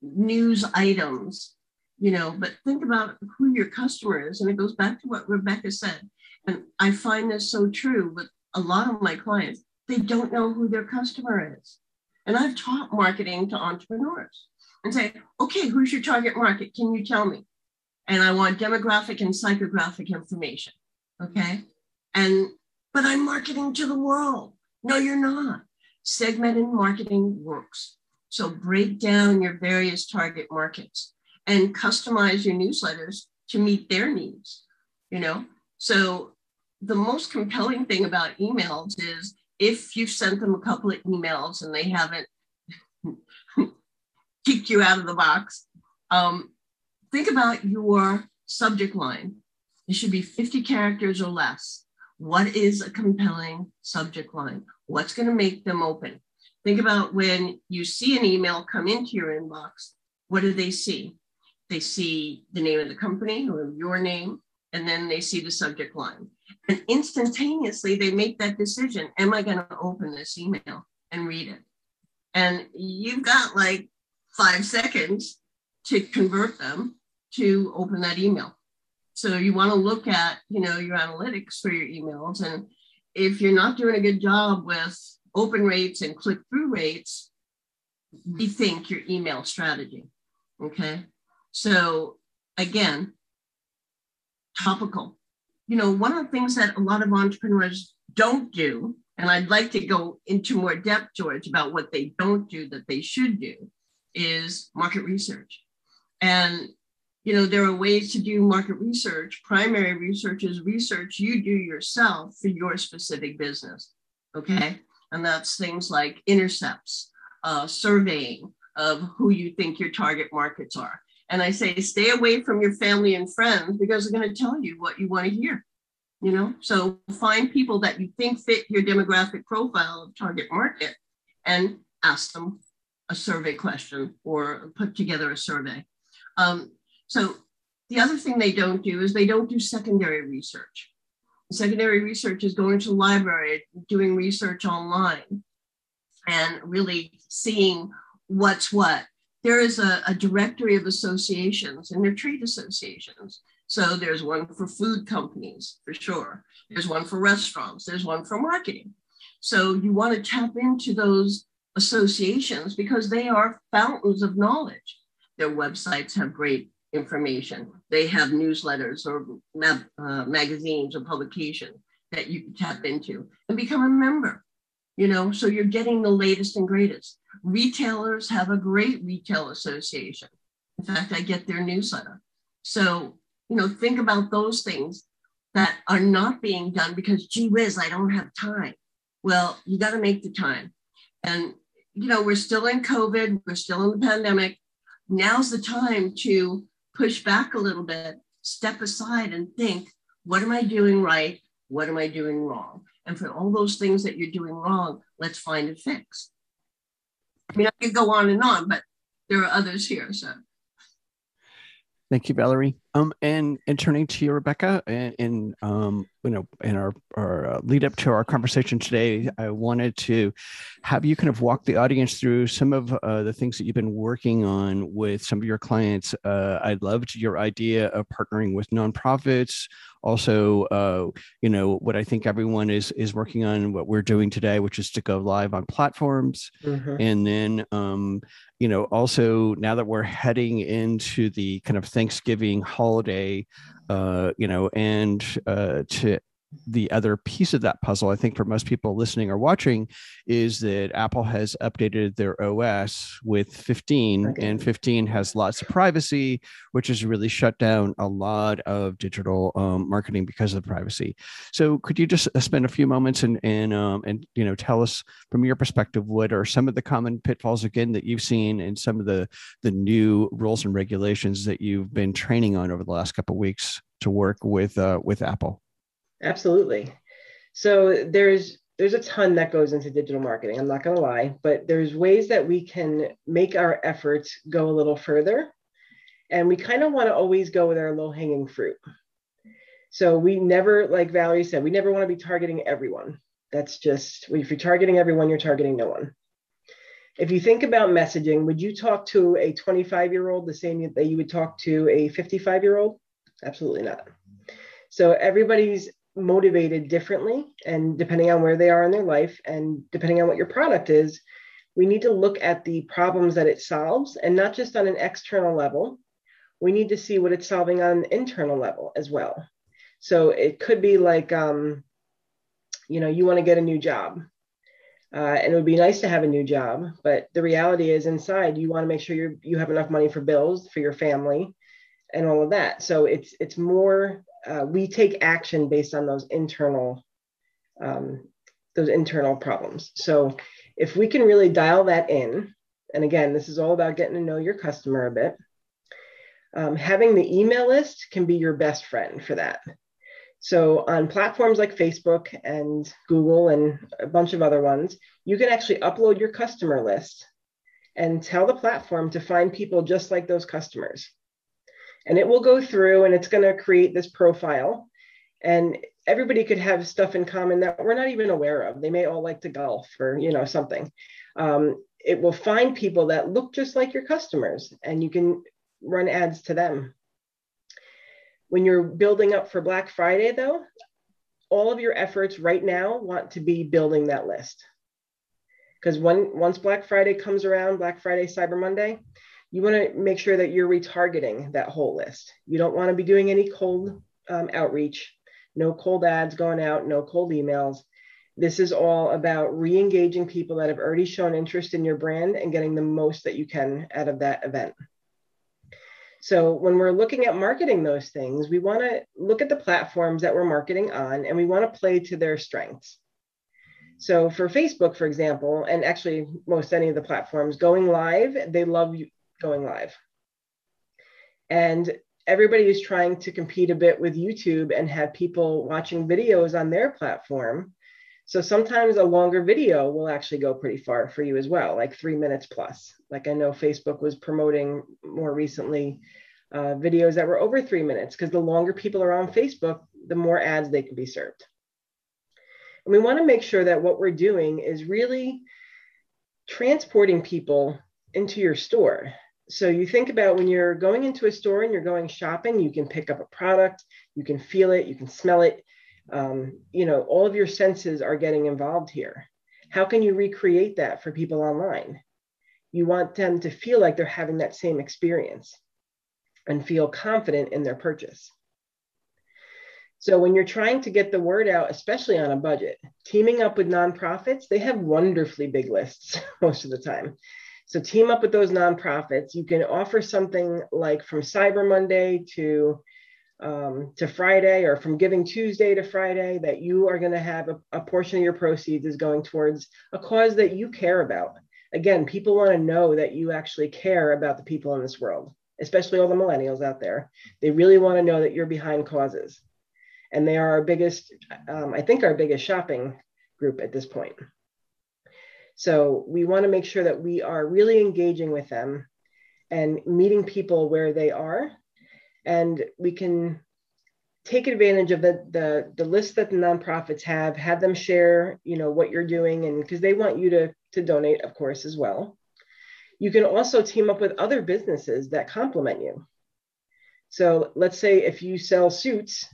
news items, but think about who your customer is. And it goes back to what Rebecca said. And I find this so true with a lot of my clients. They don't know who their customer is. And I've taught marketing to entrepreneurs and say, okay, who's your target market? Can you tell me? And I want demographic and psychographic information. Okay. But I'm marketing to the world. No, you're not. Segmented marketing works. So break down your various target markets and customize your newsletters to meet their needs, So the most compelling thing about emails is if you've sent them a couple of emails and they haven't kicked you out of the box, think about your subject line. It should be 50 characters or less. What is a compelling subject line? What's going to make them open? Think about when you see an email come into your inbox, what do they see? They see the name of the company or your name, and then they see the subject line. And instantaneously, they make that decision. Am I going to open this email and read it? And you've got like 5 seconds to convert them to open that email. So you want to look at, your analytics for your emails. And if you're not doing a good job with open rates and click-through rates, rethink your email strategy, okay? So again, topical. You know, one of the things that a lot of entrepreneurs don't do, and I'd like to go into more depth, George, about what they don't do that they should do, is market research. And, you know, there are ways to do market research. Primary research is research you do yourself for your specific business, okay? And that's things like intercepts, surveying of who you think your target markets are. And I say, stay away from your family and friends because they're going to tell you what you want to hear, you know? So find people that you think fit your demographic profile of target market and ask them a survey question or put together a survey. So the other thing they don't do is they don't do secondary research. Secondary research is going to the library, doing research online, and really seeing what's what. There is a directory of associations, and they're trade associations. So there's one for food companies, for sure. There's one for restaurants. There's one for marketing. So you want to tap into those associations because they are fountains of knowledge. Their websites have great information. They have newsletters or magazines or publications that you can tap into and become a member. You know, so you're getting the latest and greatest. Retailers have a great retail association. In fact, I get their newsletter. So, you know, think about those things that are not being done because, gee whiz, I don't have time. Well, you got to make the time. And, you know, we're still in COVID. We're still in the pandemic. Now's the time to push back a little bit, step aside and think, what am I doing right? What am I doing wrong? And for all those things that you're doing wrong, let's find a fix. I mean, I could go on and on, but there are others here. So, thank you, Valerie. And turning to you, Rebecca, and you know, in our lead up to our conversation today, I wanted to have you kind of walk the audience through some of the things that you've been working on with some of your clients. I loved your idea of partnering with nonprofits. Also, you know, what I think everyone is working on, what we're doing today, which is to go live on platforms. Mm-hmm. And then, you know, also now that we're heading into the kind of Thanksgiving holiday, you know, and to the other piece of that puzzle, I think for most people listening or watching, is that Apple has updated their OS with 15, okay. And 15 has lots of privacy, which has really shut down a lot of digital marketing because of the privacy. So could you just spend a few moments and you know, tell us from your perspective, what are some of the common pitfalls again that you've seen and some of the new rules and regulations that you've been training on over the last couple of weeks to work with Apple? Absolutely. So there's a ton that goes into digital marketing. I'm not going to lie, but there's ways that we can make our efforts go a little further. And we kind of want to always go with our low-hanging fruit. So we never, like Valerie said, we never want to be targeting everyone. That's just, if you're targeting everyone, you're targeting no one. If you think about messaging, would you talk to a 25-year-old the same that you would talk to a 55-year-old? Absolutely not. So everybody's motivated differently, and depending on where they are in their life and depending on what your product is, we need to look at the problems that it solves, and not just on an external level. We need to see what it's solving on an internal level as well. So it could be like, you know, you want to get a new job, and it would be nice to have a new job, but the reality is inside you want to make sure you have enough money for bills, for your family, and all of that. So it's more. We take action based on those internal problems. So if we can really dial that in, and again, this is all about getting to know your customer a bit, having the email list can be your best friend for that. So on platforms like Facebook and Google and a bunch of other ones, you can actually upload your customer list and tell the platform to find people just like those customers. And it will go through and it's going to create this profile, and everybody could have stuff in common that we're not even aware of. They may all like to golf or, you know, something. It will find people that look just like your customers, and you can run ads to them. When you're building up for Black Friday, though, all of your efforts right now want to be building that list. Because once Black Friday comes around, Black Friday, Cyber Monday, you want to make sure that you're retargeting that whole list. You don't want to be doing any cold outreach, no cold ads going out, no cold emails. This is all about re-engaging people that have already shown interest in your brand and getting the most that you can out of that event. So when we're looking at marketing those things, we want to look at the platforms that we're marketing on, and we want to play to their strengths. So for Facebook, for example, and actually most any of the platforms, going live, they love going live. And everybody is trying to compete a bit with YouTube and have people watching videos on their platform. So sometimes a longer video will actually go pretty far for you as well, like 3 minutes plus. Like I know Facebook was promoting more recently videos that were over 3 minutes, because the longer people are on Facebook, the more ads they can be served. And we want to make sure that what we're doing is really transporting people into your store. So you think about when you're going into a store and you're going shopping, you can pick up a product, you can feel it, you can smell it. All of your senses are getting involved here. How can you recreate that for people online? You want them to feel like they're having that same experience and feel confident in their purchase. So when you're trying to get the word out, especially on a budget, teaming up with nonprofits, they have wonderfully big lists most of the time. So team up with those nonprofits. You can offer something like from Cyber Monday to Friday, or from Giving Tuesday to Friday, that you are going to have a portion of your proceeds is going towards a cause that you care about. Again, people want to know that you actually care about the people in this world, especially all the millennials out there. They really want to know that you're behind causes. And they are our biggest, I think our biggest shopping group at this point. So we want to make sure that we are really engaging with them and meeting people where they are. And we can take advantage of the list that the nonprofits have them share, what you're doing, and because they want you to donate, of course, as well. You can also team up with other businesses that complement you. So let's say if you sell suits,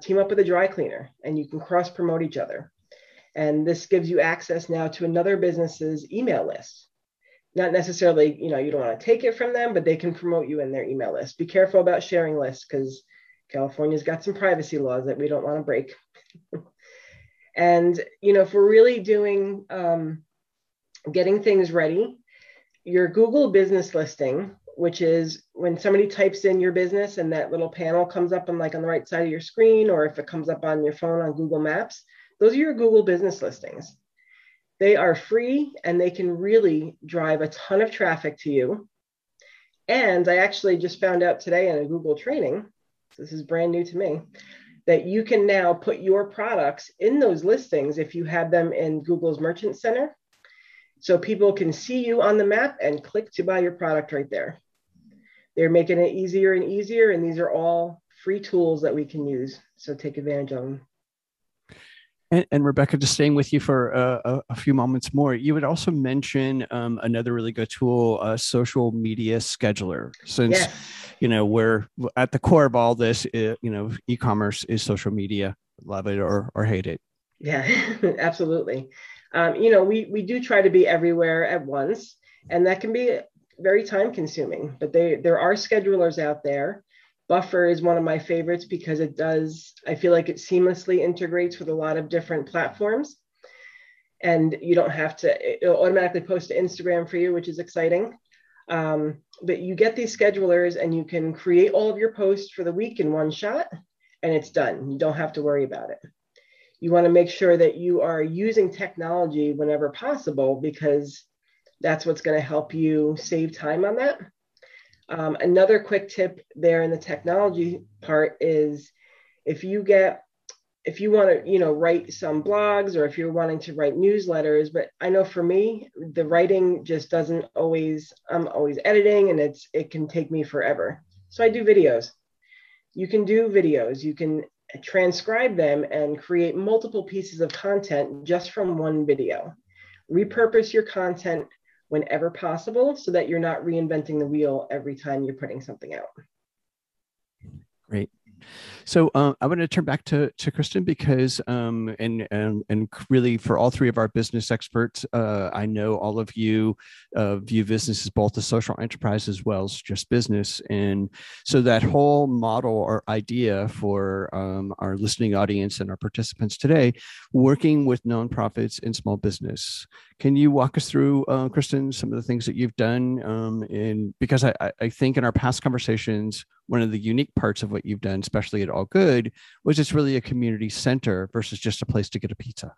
team up with a dry cleaner and you can cross promote each other. And this gives you access now to another business's email list. Not necessarily, you don't want to take it from them, but they can promote you in their email list. Be careful about sharing lists, because California's got some privacy laws that we don't want to break. And, if we're really doing, getting things ready, your Google business listing, which is when somebody types in your business and that little panel comes up on the right side of your screen, or if it comes up on your phone on Google Maps, those are your Google business listings. They are free and they can really drive a ton of traffic to you. And I actually just found out today in a Google training, this is brand new to me, that you can now put your products in those listings if you have them in Google's Merchant Center. So people can see you on the map and click to buy your product right there. They're making it easier and easier, and these are all free tools that we can use. So take advantage of them. And Rebecca, just staying with you for a few moments more, you would also mention another really good tool, social media scheduler. Since, yes. We're at the core of all this, e-commerce is social media, love it or hate it. Yeah, absolutely. We do try to be everywhere at once, and that can be very time consuming, but there are schedulers out there. Buffer is one of my favorites because I feel like it seamlessly integrates with a lot of different platforms, and you don't have to, it'll automatically post to Instagram for you, which is exciting. But you get these schedulers and you can create all of your posts for the week in one shot, and it's done. You don't have to worry about it. You want to make sure that you are using technology whenever possible, because that's what's going to help you save time on that. Another quick tip there in the technology part is if you want to, write some blogs, or if you're wanting to write newsletters, but I know for me, the writing just doesn't always, I'm always editing and it can take me forever. So I do videos. You can do videos, you can transcribe them and create multiple pieces of content just from one video. Repurpose your content whenever possible so that you're not reinventing the wheel every time you're putting something out. Great. So I want to turn back to Kristen because and really for all three of our business experts, I know all of you view business as both a social enterprise as well as just business, and so that whole model or idea for our listening audience and our participants today, working with nonprofits and small business. Can you walk us through, Kristen, some of the things that you've done? Because I think in our past conversations, one of the unique parts of what you've done, especially at All Good, was it's really a community center versus just a place to get a pizza.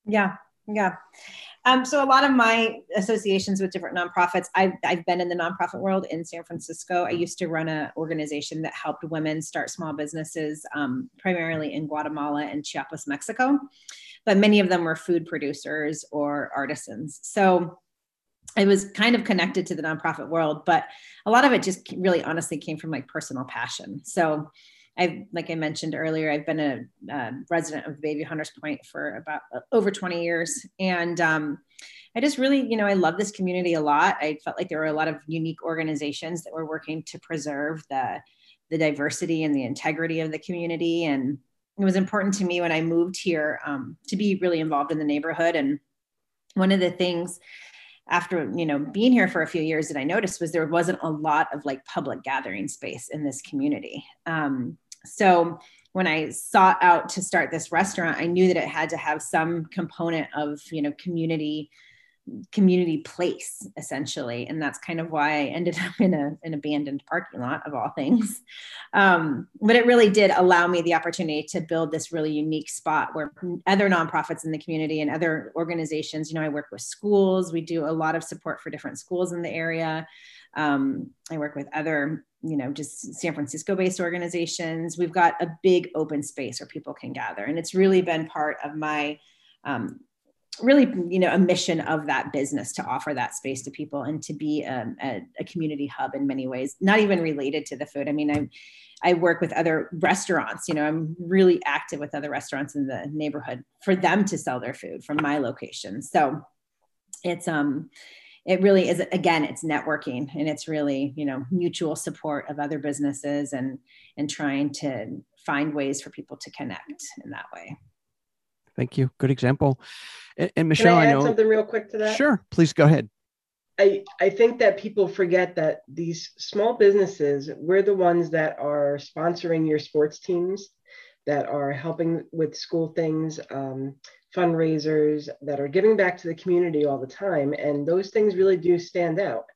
Yeah. So a lot of my associations with different nonprofits, I've been in the nonprofit world in San Francisco. I used to run an organization that helped women start small businesses, primarily in Guatemala and Chiapas, Mexico. But many of them were food producers or artisans. So I was kind of connected to the nonprofit world, but a lot of it just really honestly came from like personal passion. So like I mentioned earlier, I've been a resident of Bayview Hunters Point for about over 20 years. And I just really, I love this community a lot. I felt like there were a lot of unique organizations that were working to preserve the diversity and the integrity of the community. And it was important to me when I moved here to be really involved in the neighborhood. And one of the things after, being here for a few years that I noticed was there wasn't a lot of like public gathering space in this community. So when I sought out to start this restaurant, I knew that it had to have some component of, community place essentially. And that's kind of why I ended up in an abandoned parking lot of all things. But it really did allow me the opportunity to build this really unique spot where other nonprofits in the community and other organizations, I work with schools. We do a lot of support for different schools in the area. I work with other, just San Francisco based organizations. We've got a big open space where people can gather. And it's really been part of my, a mission of that business to offer that space to people and to be a community hub in many ways, not even related to the food. I mean, I work with other restaurants, I'm really active with other restaurants in the neighborhood for them to sell their food from my location. So it really is, again, it's networking and it's really, mutual support of other businesses and trying to find ways for people to connect in that way. Thank you. Good example. And Michelle, Can I add something real quick to that? Sure, please go ahead. I think that people forget that these small businesses, we're the ones that are sponsoring your sports teams, that are helping with school things, fundraisers, that are giving back to the community all the time. And those things really do stand out.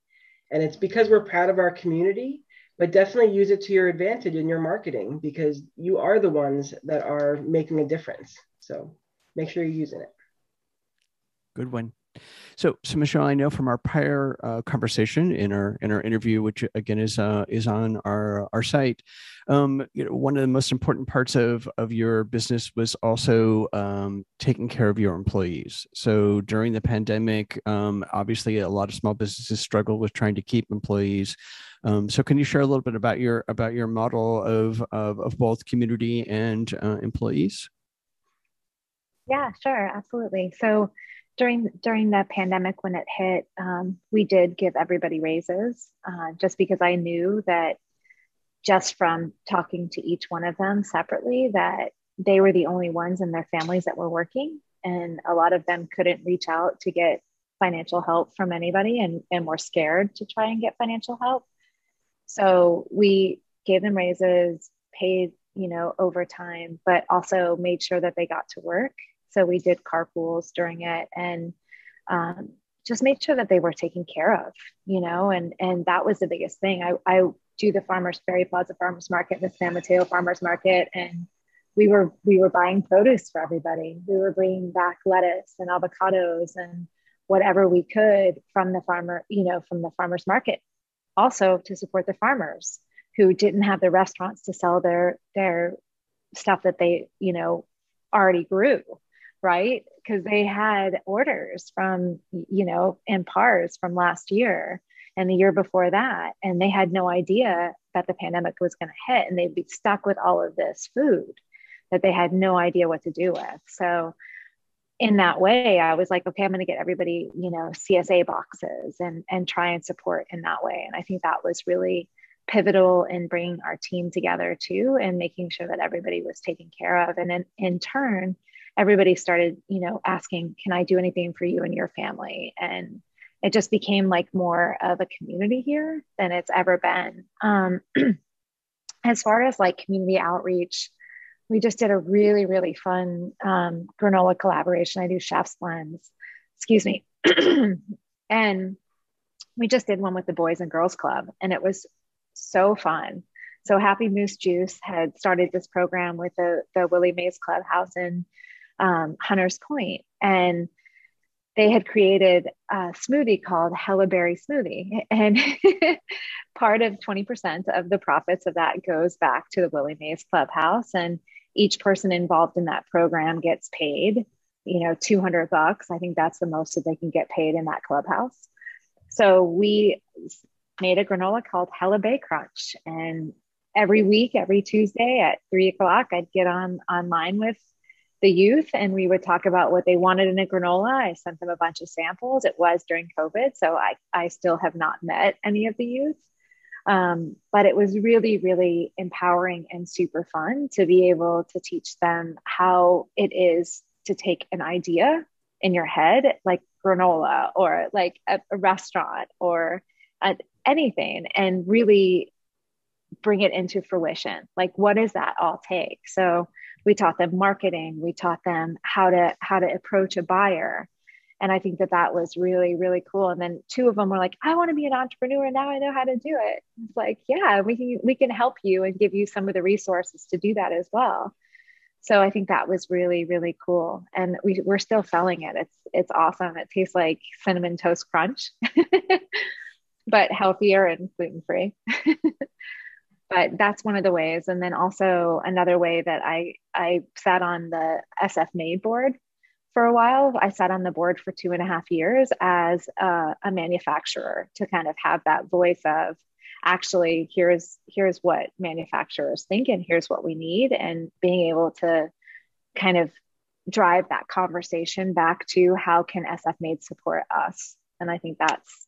And it's because we're proud of our community, but definitely use it to your advantage in your marketing because you are the ones that are making a difference. So make sure you're using it. Good one. So Michelle, I know from our prior conversation in our interview, which again is on our site, one of the most important parts of your business was also taking care of your employees. So during the pandemic, obviously a lot of small businesses struggle with trying to keep employees. So can you share a little bit about your model of both community and employees? Yeah, sure, absolutely. So during the pandemic, when it hit, we did give everybody raises just because I knew that just from talking to each one of them separately, that they were the only ones in their families that were working. And a lot of them couldn't reach out to get financial help from anybody and were scared to try and get financial help. So we gave them raises, paid, overtime, but also made sure that they got to work. So we did carpools during it and just made sure that they were taken care of, and that was the biggest thing. I do the Ferry Plaza Farmers Market, the San Mateo Farmers Market, and we were buying produce for everybody. We were bringing back lettuce and avocados and whatever we could from the farmers market, also to support the farmers who didn't have the restaurants to sell their stuff that they, already grew. Right? Because they had orders from, in PARS from last year and the year before that. And they had no idea that the pandemic was going to hit and they'd be stuck with all of this food that they had no idea what to do with. So in that way, I was like, okay, I'm going to get everybody, CSA boxes and try and support in that way. And I think that was really pivotal in bringing our team together too, and making sure that everybody was taken care of. And in turn, everybody started, asking, can I do anything for you and your family? And it just became like more of a community here than it's ever been. As far as like community outreach, we just did a really, really fun granola collaboration. I do chef's blends, excuse me. And we just did one with the Boys and Girls Club, and it was so fun. So Happy Moose Juice had started this program with the Willie Mays Clubhouse in Hunters Point, and they had created a smoothie called Hella Berry Smoothie. And part of 20% of the profits of that goes back to the Willie Mays Clubhouse. And each person involved in that program gets paid, $200. I think that's the most that they can get paid in that clubhouse. So we made a granola called Hella Bay Crunch. And every week, every Tuesday at 3:00, I'd get online with the youth, and we would talk about what they wanted in a granola. I sent them a bunch of samples. It was during COVID, so I still have not met any of the youth. But it was really, really empowering and super fun to be able to teach them how it is to take an idea in your head, like granola or like a restaurant or anything, and really bring it into fruition. Like, what does that all take? So we taught them marketing. We taught them how to approach a buyer. And I think that was really, really cool. And then two of them were like, I want to be an entrepreneur. Now I know how to do it. It's like, yeah, we can help you and give you some of the resources to do that as well. So I think that was really, really cool. And we're still selling it. It's awesome. It tastes like Cinnamon Toast Crunch, but healthier and gluten-free. But that's one of the ways. And then also another way that I sat on the SF Made board for a while. I sat on the board for 2.5 years as a manufacturer to kind of have that voice of, actually, here's what manufacturers think, and here's what we need, and being able to kind of drive that conversation back to how can SF Made support us. And I think that's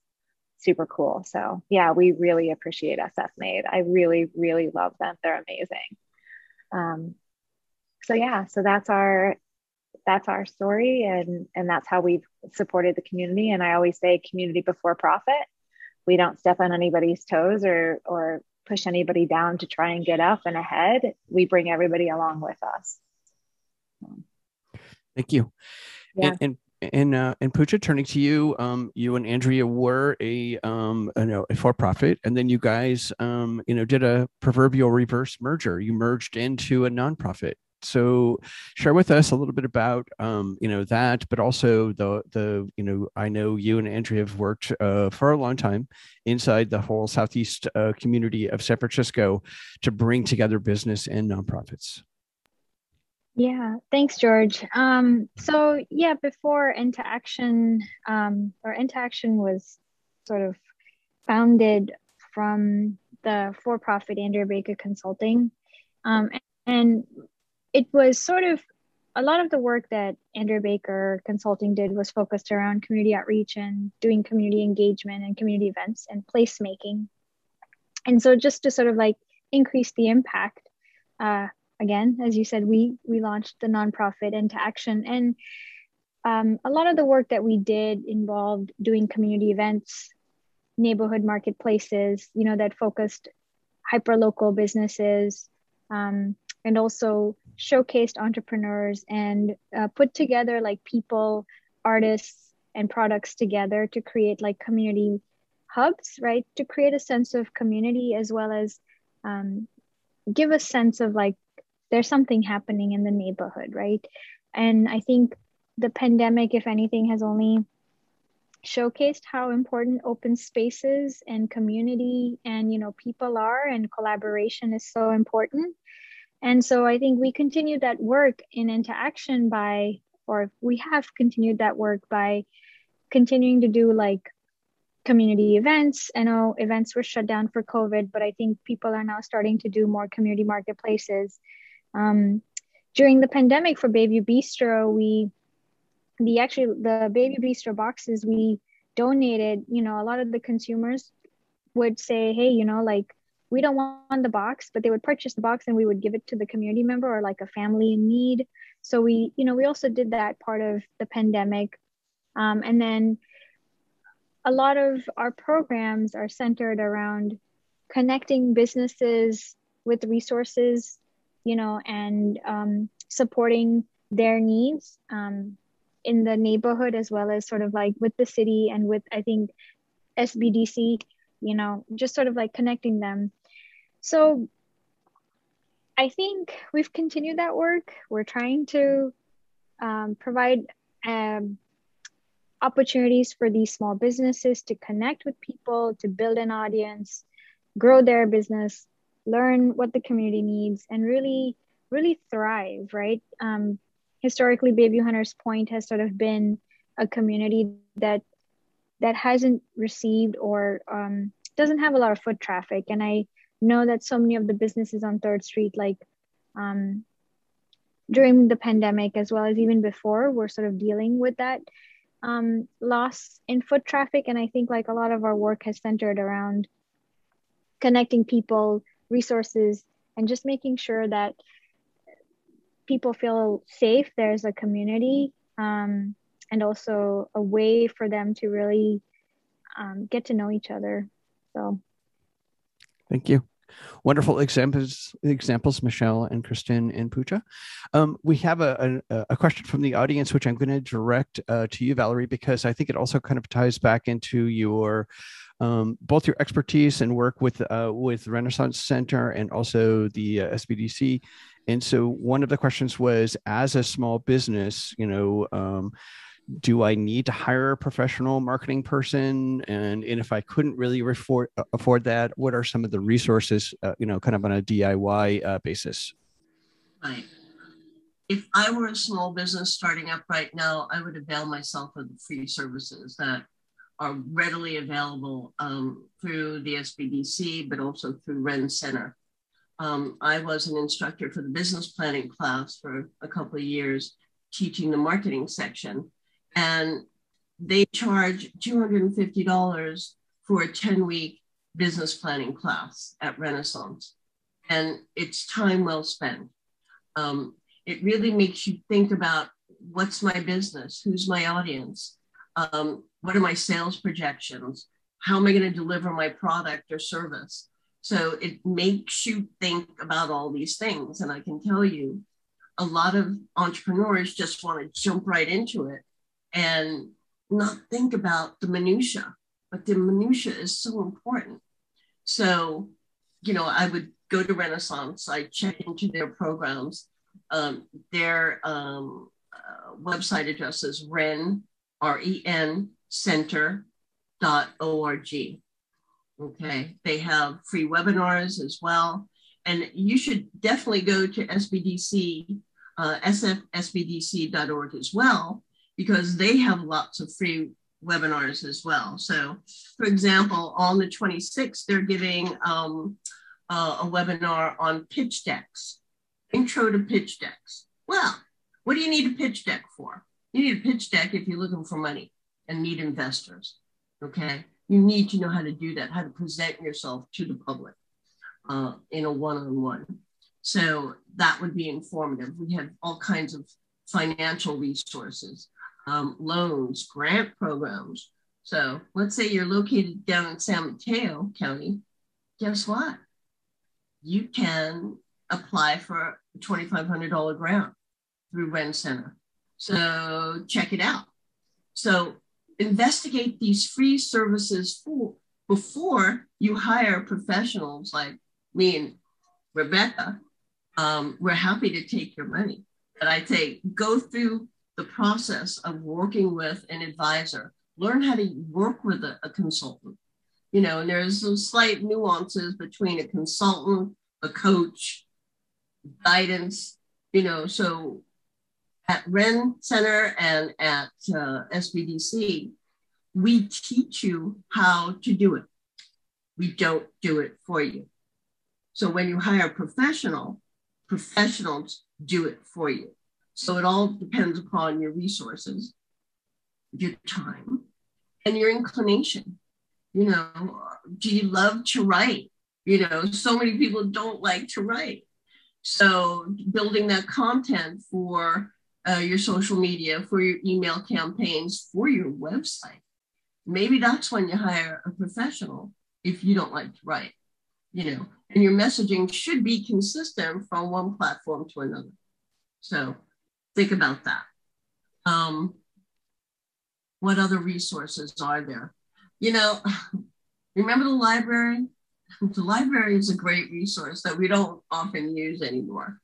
super cool. So yeah, we really appreciate SF Made. I really, really love them. They're amazing. So that's our story, and that's how we've supported the community. And I always say community before profit. We don't step on anybody's toes or push anybody down to try and get up and ahead. We bring everybody along with us. Thank you. Yeah. And Pooja, turning to you, you and Andrea were a for-profit, and then you guys, did a proverbial reverse merger. You merged into a nonprofit. So share with us a little bit about, that, but also I know you and Andrea have worked for a long time inside the whole Southeast community of San Francisco to bring together business and nonprofits. Yeah, thanks, George. So yeah, before Into Action, Into Action was sort of founded from the for-profit Andrea Baker Consulting. And it was sort of, a lot of the work that Andrea Baker Consulting did was focused around community outreach and doing community engagement and community events and placemaking. And so just to sort of like increase the impact, again, as you said, we launched the nonprofit Into Action. And a lot of the work that we did involved doing community events, neighborhood marketplaces, that focused hyperlocal businesses, and also showcased entrepreneurs and put together like people, artists, and products together to create like community hubs, right? To create a sense of community, as well as give a sense of like, there's something happening in the neighborhood, right? And I think the pandemic, if anything, has only showcased how important open spaces and community and, people are, and collaboration is so important. And so I think we continued that work in Into Action we have continued that work by continuing to do like community events. I know events were shut down for COVID, but I think people are now starting to do more community marketplaces. During the pandemic for Bayview Bistro, the Bayview Bistro boxes we donated, a lot of the consumers would say, hey, like we don't want the box, but they would purchase the box and we would give it to the community member or like a family in need. So we also did that part of the pandemic. And then a lot of our programs are centered around connecting businesses with resources, and supporting their needs in the neighborhood, as well as sort of like with the city and with, I think, SBDC, just sort of like connecting them. So I think we've continued that work. We're trying to provide opportunities for these small businesses to connect with people, to build an audience, grow their business, learn what the community needs, and really, really thrive, right? Historically, Bayview Hunters Point has sort of been a community that hasn't received or doesn't have a lot of foot traffic. And I know that so many of the businesses on 3rd Street, like during the pandemic, as well as even before, were sort of dealing with that loss in foot traffic. And I think like a lot of our work has centered around connecting people, resources, and just making sure that people feel safe. There's a community and also a way for them to really get to know each other. So thank you. Wonderful examples, Michelle and Kristen and Pooja. We have a question from the audience, which I'm going to direct to you, Valerie, because I think it also kind of ties back into your both your expertise and work with Renaissance Center and also the SBDC. And so one of the questions was, as a small business, do I need to hire a professional marketing person? And if I couldn't really afford that, what are some of the resources, kind of on a DIY basis? Right. If I were a small business starting up right now, I would avail myself of the free services that are readily available through the SBDC, but also through Ren Center. I was an instructor for the business planning class for a couple of years, teaching the marketing section. And they charge $250 for a 10-week business planning class at Renaissance. And it's time well spent. It really makes you think about, what's my business? Who's my audience? What are my sales projections? How am I going to deliver my product or service? So it makes you think about all these things. And I can tell you, a lot of entrepreneurs just want to jump right into it and not think about the minutia, but the minutia is so important. So, I would go to Renaissance, I check into their programs. Their website address is REN Center.org. Okay, they have free webinars as well. And you should definitely go to SBDC, sfsbdc.org as well, because they have lots of free webinars as well. So, for example, on the 26th, they're giving a webinar on pitch decks, intro to pitch decks. Well, what do you need a pitch deck for? You need a pitch deck if you're looking for money and need investors, okay? You need to know how to do that, how to present yourself to the public in a one-on-one. So that would be informative. We have all kinds of financial resources, loans, grant programs. So let's say you're located down in San Mateo County. Guess what? You can apply for a $2,500 grant through Ren Center. So check it out. So investigate these free services before you hire professionals like me and Rebecca. We're happy to take your money. But I say go through the process of working with an advisor. Learn how to work with a consultant. And there's some slight nuances between a consultant, a coach, guidance, so at Ren Center and at SBDC, we teach you how to do it. We don't do it for you. So when you hire a professional, professionals do it for you. So it all depends upon your resources, your time, and your inclination. Do you love to write? So many people don't like to write. So building that content for your social media, for your email campaigns, for your website, maybe that's when you hire a professional if you don't like to write, and your messaging should be consistent from one platform to another. So think about that. What other resources are there? Remember the library? The library is a great resource that we don't often use anymore,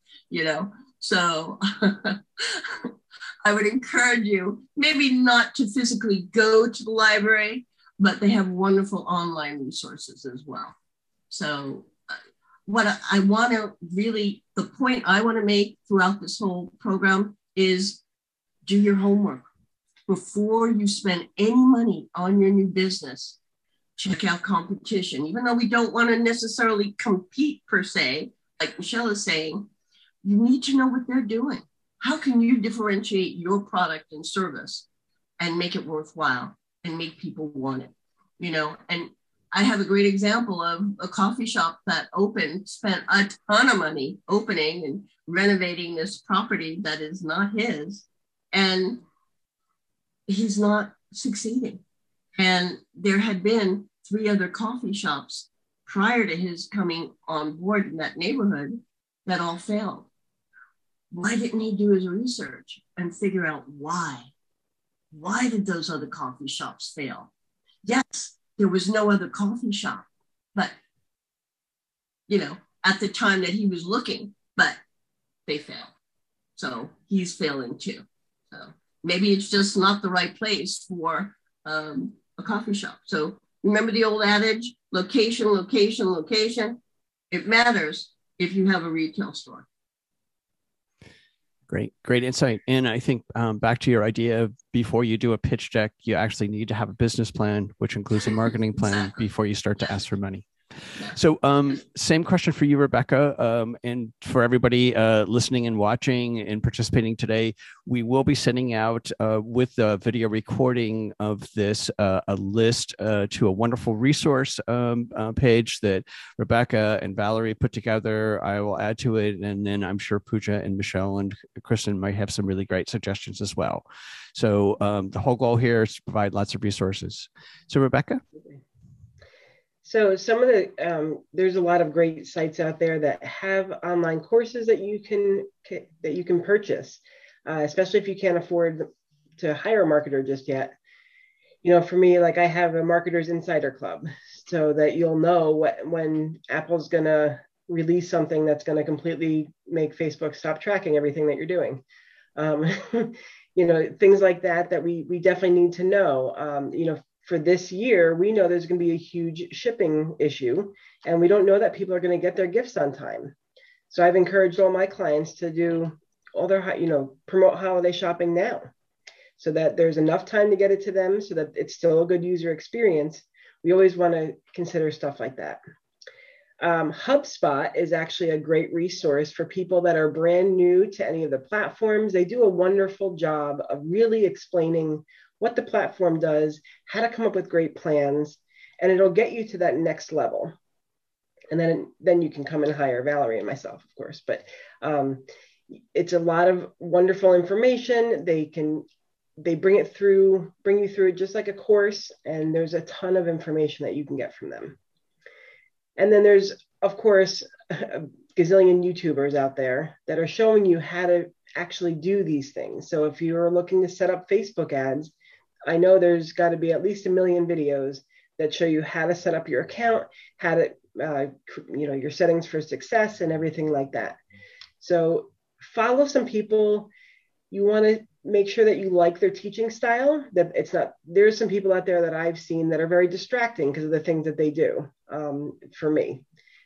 So I would encourage you maybe not to physically go to the library, but they have wonderful online resources as well. So what I want to really, the point I want to make throughout this whole program is do your homework. Before you spend any money on your new business, check out competition. Even though we don't want to necessarily compete per se, like Michelle is saying, you need to know what they're doing. How can you differentiate your product and service and make it worthwhile and make people want it? And I have a great example of a coffee shop that opened, spent a ton of money opening and renovating this property that is not his, and he's not succeeding. And there had been 3 other coffee shops prior to his coming on board in that neighborhood that all failed. Why didn't he do his research and figure out why? Why did those other coffee shops fail? Yes, there was no other coffee shop, but, at the time that he was looking, but they failed. So he's failing too. So maybe it's just not the right place for a coffee shop. So remember the old adage, location, location, location. It matters if you have a retail store. Great insight. And I think back to your idea of before you do a pitch deck, you actually need to have a business plan, which includes a marketing plan before you start to ask for money. So same question for you, Rebecca, and for everybody listening and watching and participating today. We will be sending out with the video recording of this a list to a wonderful resource page that Rebecca and Valerie put together. I will add to it, and then I'm sure Pooja and Michelle and Kristen might have some really great suggestions as well. So the whole goal here is to provide lots of resources. So Rebecca? So some of the, there's a lot of great sites out there that have online courses that you can purchase, especially if you can't afford to hire a marketer just yet. For me, like I have a Marketers Insider Club, so that you'll know when Apple's gonna release something that's gonna completely make Facebook stop tracking everything that you're doing. Things like that we definitely need to know. For this year, we know there's going to be a huge shipping issue, and we don't know that people are going to get their gifts on time. So I've encouraged all my clients to do all their, promote holiday shopping now, so that there's enough time to get it to them, so that it's still a good user experience. We always want to consider stuff like that. HubSpot is actually a great resource for people that are brand new to any of the platforms. They do a wonderful job of really explaining what the platform does, how to come up with great plans, and it'll get you to that next level. And then you can come and hire Valerie and myself, of course. But it's a lot of wonderful information. They bring you through it just like a course, and there's a ton of information that you can get from them. And then there's, of course, a gazillion YouTubers out there that are showing you how to actually do these things. So if you're looking to set up Facebook ads, I know there's got to be at least 1 million videos that show you how to set up your account, how to, your settings for success and everything like that. So follow some people. You want to make sure that you like their teaching style, that it's not, there's some people out there that I've seen that are very distracting because of the things that they do. For me,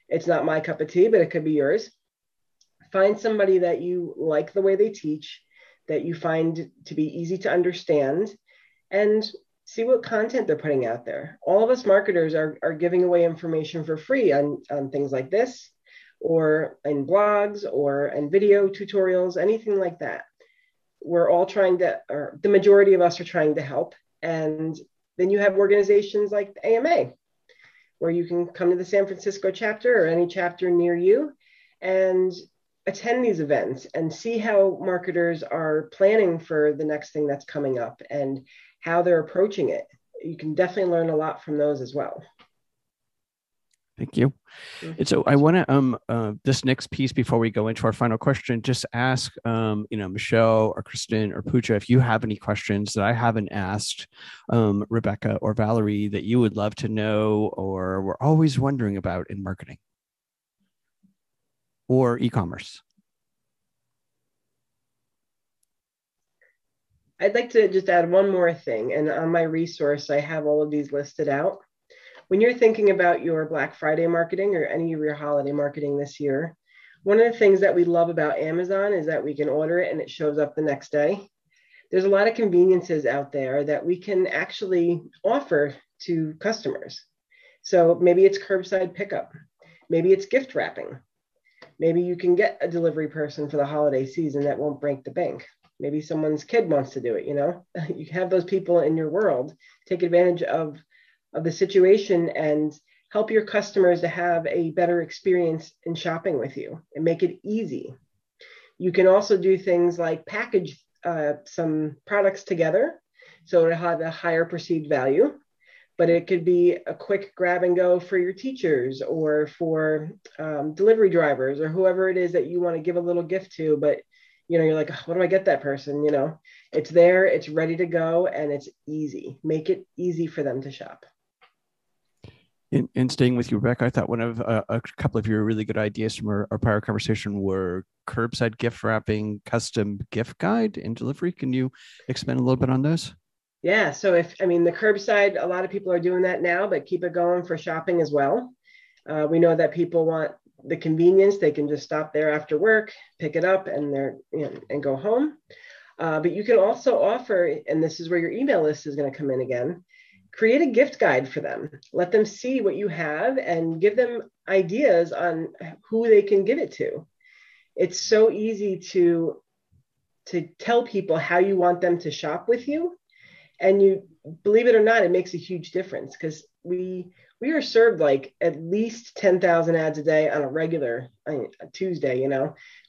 it's not my cup of tea, but it could be yours. Find somebody that you like the way they teach, that you find to be easy to understand, and see what content they're putting out there. All of us marketers are giving away information for free on things like this, or in blogs, or in video tutorials, anything like that. We're all trying to, or the majority of us are trying to help. And then you have organizations like the AMA, or you can come to the San Francisco chapter or any chapter near you and attend these events and see how marketers are planning for the next thing that's coming up and how they're approaching it. You can definitely learn a lot from those as well. Thank you. And so I want to, this next piece before we go into our final question, just ask, Michelle or Kristen or Pooja, if you have any questions that I haven't asked Rebecca or Valerie that you would love to know or were always wondering about in marketing or e-commerce. I'd like to just add one more thing. And on my resource, I have all of these listed out. When you're thinking about your Black Friday marketing or any of your holiday marketing this year, one of the things that we love about Amazon is that we can order it and it shows up the next day. There's a lot of conveniences out there that we can actually offer to customers. So maybe it's curbside pickup. Maybe it's gift wrapping. Maybe you can get a delivery person for the holiday season that won't break the bank. Maybe someone's kid wants to do it, You have those people in your world. Take advantage of the situation and help your customers to have a better experience in shopping with you and make it easy. You can also do things like package some products together so it'll have a higher perceived value, but it could be a quick grab and go for your teachers or for delivery drivers or whoever it is that you want to give a little gift to, but you're like, what do I get that person? It's there, it's ready to go, and it's easy. Make it easy for them to shop. In staying with you, Rebecca, I thought one of a couple of your really good ideas from our prior conversation were curbside gift wrapping, custom gift guide, and delivery. Can you expand a little bit on those? Yeah. So the curbside, a lot of people are doing that now, but keep it going for shopping as well. We know that people want the convenience. They can just stop there after work, pick it up, and and go home. But you can also offer, and this is where your email list is going to come in again, create a gift guide for them. Let them see what you have and give them ideas on who they can give it to. It's so easy to tell people how you want them to shop with you. And you believe it or not, it makes a huge difference because we are served like at least 10,000 ads a day on a regular Tuesday.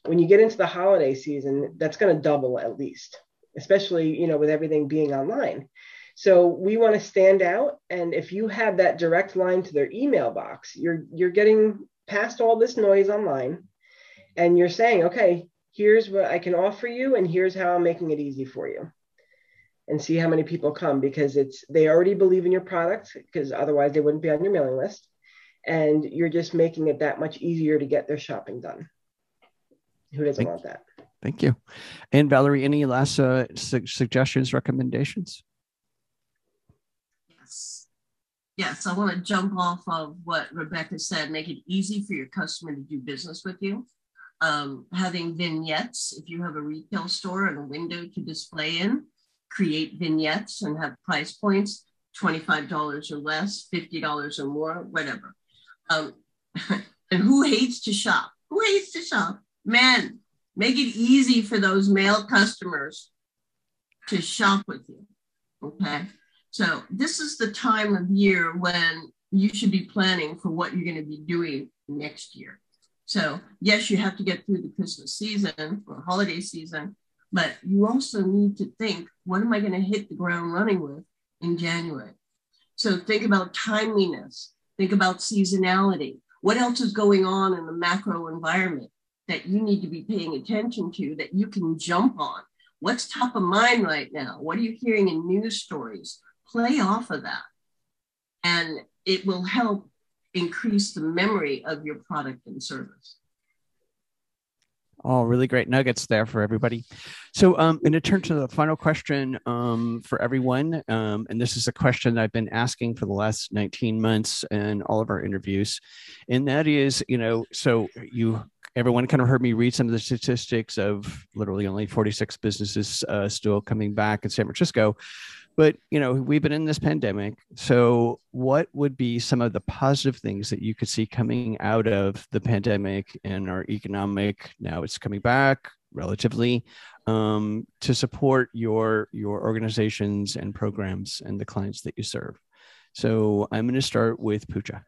When you get into the holiday season, that's going to double at least, especially, with everything being online. So we want to stand out. And if you have that direct line to their email box, you're getting past all this noise online and you're saying, okay, here's what I can offer you. And here's how I'm making it easy for you. And see how many people come because they already believe in your product because otherwise they wouldn't be on your mailing list. And you're just making it that much easier to get their shopping done. Who doesn't want that? Thank you. And Valerie, any last suggestions, recommendations? Yes, I want to jump off of what Rebecca said, make it easy for your customer to do business with you. Having vignettes, if you have a retail store and a window to display in, create vignettes and have price points, $25 or less, $50 or more, whatever. And who hates to shop? Who hates to shop? Men. Make it easy for those male customers to shop with you, okay? So this is the time of year when you should be planning for what you're going to be doing next year. So yes, you have to get through the Christmas season or holiday season, but you also need to think, what am I going to hit the ground running with in January? So think about timeliness, think about seasonality. What else is going on in the macro environment that you need to be paying attention to that you can jump on? What's top of mind right now? What are you hearing in news stories? Play off of that. And it will help increase the memory of your product and service. All really great nuggets there for everybody. So I'm going to turn to the final question for everyone. And this is a question I've been asking for the last 19 months in all of our interviews. And that is, everyone kind of heard me read some of the statistics of literally only 46 businesses still coming back in San Francisco. But, we've been in this pandemic. So what would be some of the positive things that you could see coming out of the pandemic and our economic, now it's coming back relatively, to support your organizations and programs and the clients that you serve? So I'm going to start with Pooja.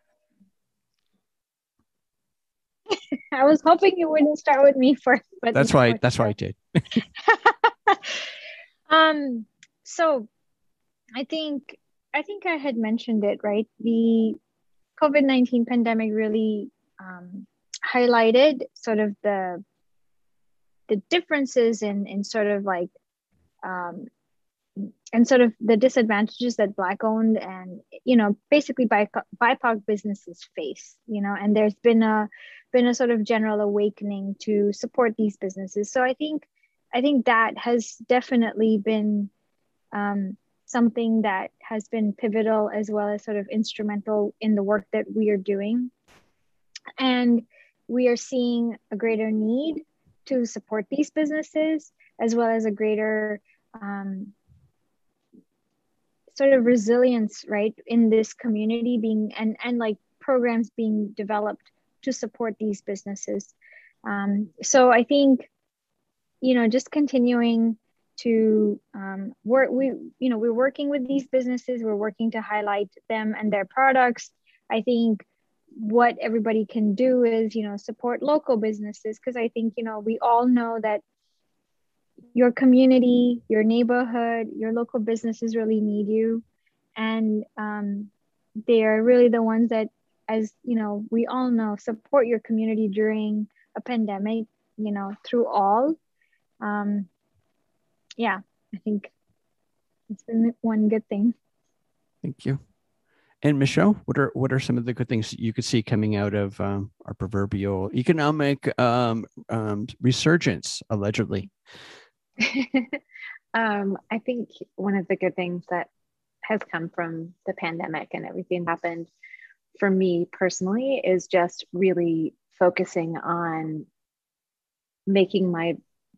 I was hoping you wouldn't start with me first, but that's why I did. So I think I had mentioned it, right? The COVID-19 pandemic really highlighted sort of the differences in sort of like and sort of the disadvantages that Black owned and, basically BIPOC businesses face, and there's been a sort of general awakening to support these businesses. So I think that has definitely been something that has been pivotal as well as sort of instrumental in the work that we are doing. And we are seeing a greater need to support these businesses as well as a greater sort of resilience, right, in this community being and like programs being developed to support these businesses. So I think, just continuing to work, we're working with these businesses, we're working to highlight them and their products. I think what everybody can do is, support local businesses, because I think, we all know that your community, your neighborhood, your local businesses really need you. And they are really the ones that, as we all know, support your community during a pandemic, through all. Yeah, I think it's been one good thing. Thank you. And Michelle, what are some of the good things you could see coming out of our proverbial economic resurgence, allegedly? I think one of the good things that has come from the pandemic and everything happened for me personally is just really focusing on making my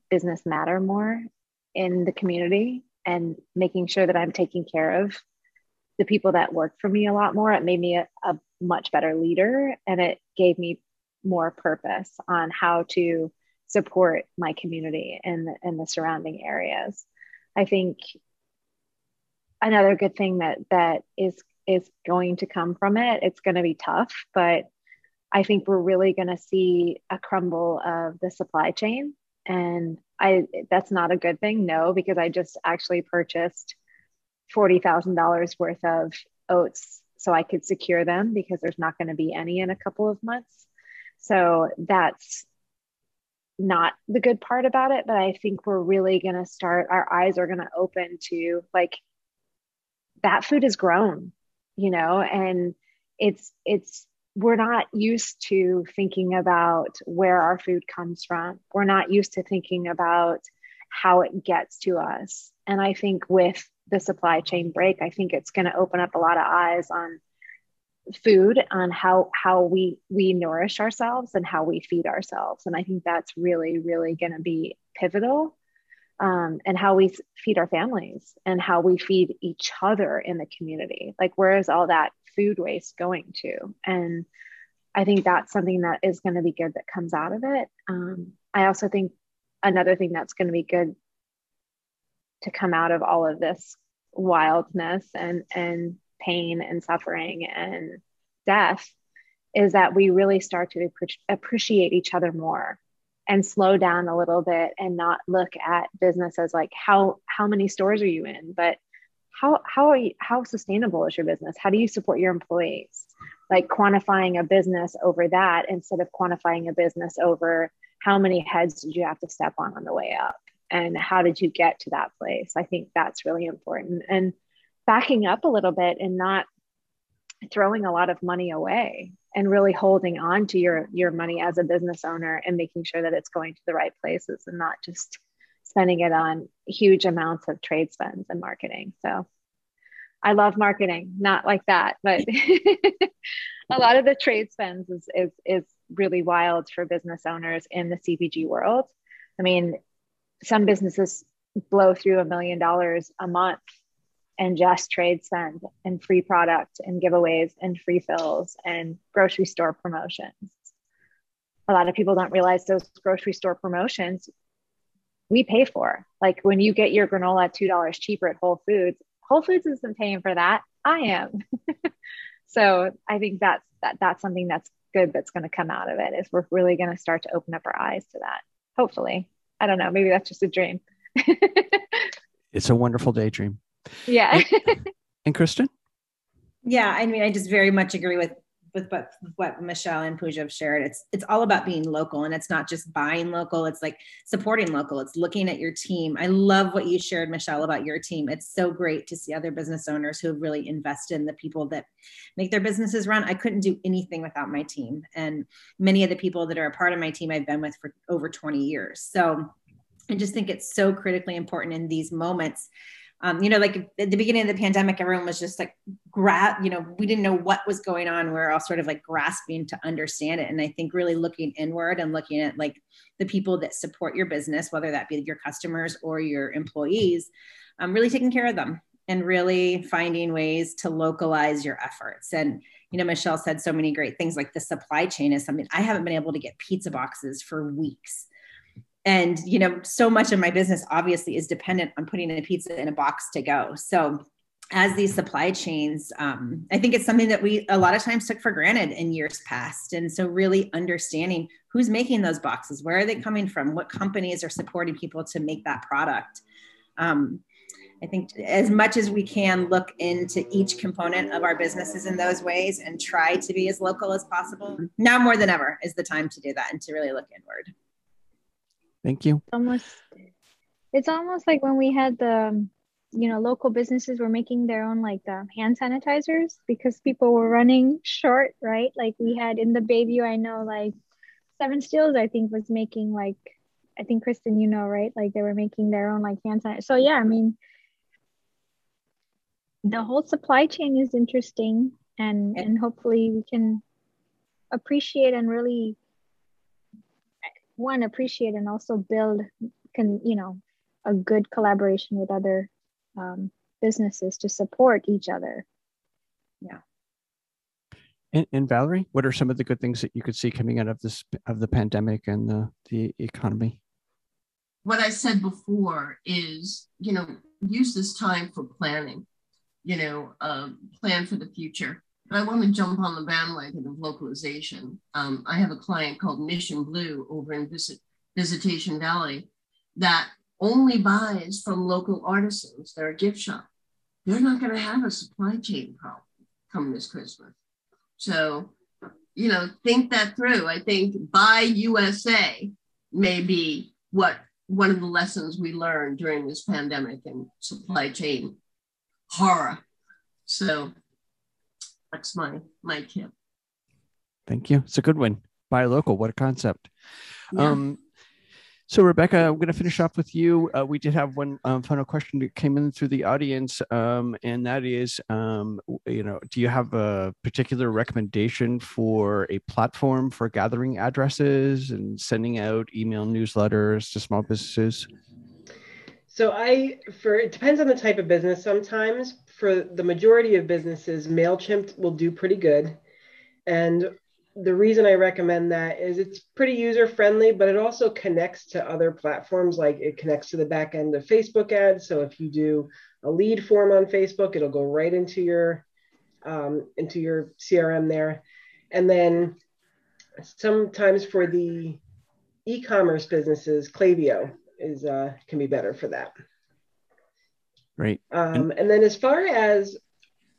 business matter more in the community and making sure that I'm taking care of the people that work for me a lot more. It made me a much better leader, and it gave me more purpose on how to support my community and the surrounding areas. I think another good thing that is going to come from it, it's going to be tough, but I think we're really going to see a crumble of the supply chain. And that's not a good thing, no, because I just actually purchased $40,000 worth of oats so I could secure them, because there's not going to be any in a couple of months. So that's not the good part about it, but I think we're really going to start, our eyes are going to open to, like, that food has grown, and it's we're not used to thinking about where our food comes from. We're not used to thinking about how it gets to us. And I think with the supply chain break, I think it's going to open up a lot of eyes on food, on how we nourish ourselves and how we feed ourselves. And I think that's really, really going to be pivotal, and how we feed our families and how we feed each other in the community. Like, where is all that food waste going to? And I think that's something that is going to be good that comes out of it. I also think another thing that's going to be good to come out of all of this wildness and pain and suffering and death is that we really start to appreciate each other more and slow down a little bit and not look at business as like, how many stores are you in, but how sustainable is your business? How do you support your employees? Like, quantifying a business over that instead of quantifying a business over how many heads did you have to step on the way up and how did you get to that place? I think that's really important. And backing up a little bit and not throwing a lot of money away and really holding on to your money as a business owner and making sure that it's going to the right places and not just spending it on huge amounts of trade spends and marketing. So I love marketing, not like that, but a lot of the trade spends is really wild for business owners in the CPG world. I mean, some businesses blow through $1 million a month and just trade spend and free product and giveaways and free fills and grocery store promotions. A lot of people don't realize those grocery store promotions we pay for. Like, when you get your granola at $2 cheaper at Whole Foods isn't paying for that. I am. So I think that's something that's good that's going to come out of it, is we're really going to start to open up our eyes to that. Hopefully. I don't know. Maybe that's just a dream. It's a wonderful daydream. Yeah. And Kristen? Yeah, I mean, I just very much agree with what Michelle and Pooja have shared. It's all about being local, and it's not just buying local. It's like supporting local. It's looking at your team. I love what you shared, Michelle, about your team. It's so great to see other business owners who have really invested in the people that make their businesses run. I couldn't do anything without my team. And many of the people that are a part of my team, I've been with for over 20 years. So I just think it's so critically important in these moments. Like at the beginning of the pandemic, everyone was just like, we didn't know what was going on. We were all sort of like grasping to understand it. And I think really looking inward and looking at like the people that support your business, whether that be your customers or your employees, really taking care of them and really finding ways to localize your efforts. And, Michelle said so many great things, like the supply chain is something I haven't been able to get pizza boxes for weeks. And, so much of my business obviously is dependent on putting a pizza in a box to go. So as these supply chains, I think it's something that we a lot of times took for granted in years past. And so really understanding who's making those boxes, where are they coming from, what companies are supporting people to make that product. I think as much as we can look into each component of our businesses in those ways and try to be as local as possible. Now more than ever is the time to do that and to really look inward. Thank you. It's almost like when we had the, local businesses were making their own like hand sanitizers because people were running short, right? Like we had in the Bayview, I know like Seven Steels, I think was making like, I think Kristen, right? Like they were making their own like hand sanitizer. So yeah, I mean, the whole supply chain is interesting and hopefully we can appreciate and really appreciate and also build a good collaboration with other businesses to support each other. Yeah. And Valerie, what are some of the good things that you could see coming out of the pandemic and the economy? What I said before is, use this time for planning, plan for the future. But I want to jump on the bandwagon of localization. I have a client called Mission Blue over in Visitation Valley that only buys from local artisans. They're a gift shop. They're not going to have a supply chain problem come this Christmas. So, think that through. I think Buy USA may be one of the lessons we learned during this pandemic and supply chain horror. So that's my tip. Thank you. It's a good one. Buy local. What a concept. Yeah. So Rebecca, I'm going to finish off with you. We did have one final question that came in through the audience, and that is, do you have a particular recommendation for a platform for gathering addresses and sending out email newsletters to small businesses? So it depends on the type of business. Sometimes for the majority of businesses, MailChimp will do pretty good. And the reason I recommend that is it's pretty user friendly, but it also connects to other platforms. Like it connects to the back end of Facebook ads. So if you do a lead form on Facebook, it'll go right into your CRM there. And then sometimes for the e-commerce businesses, Klaviyo can be better for that. Great. And then as far as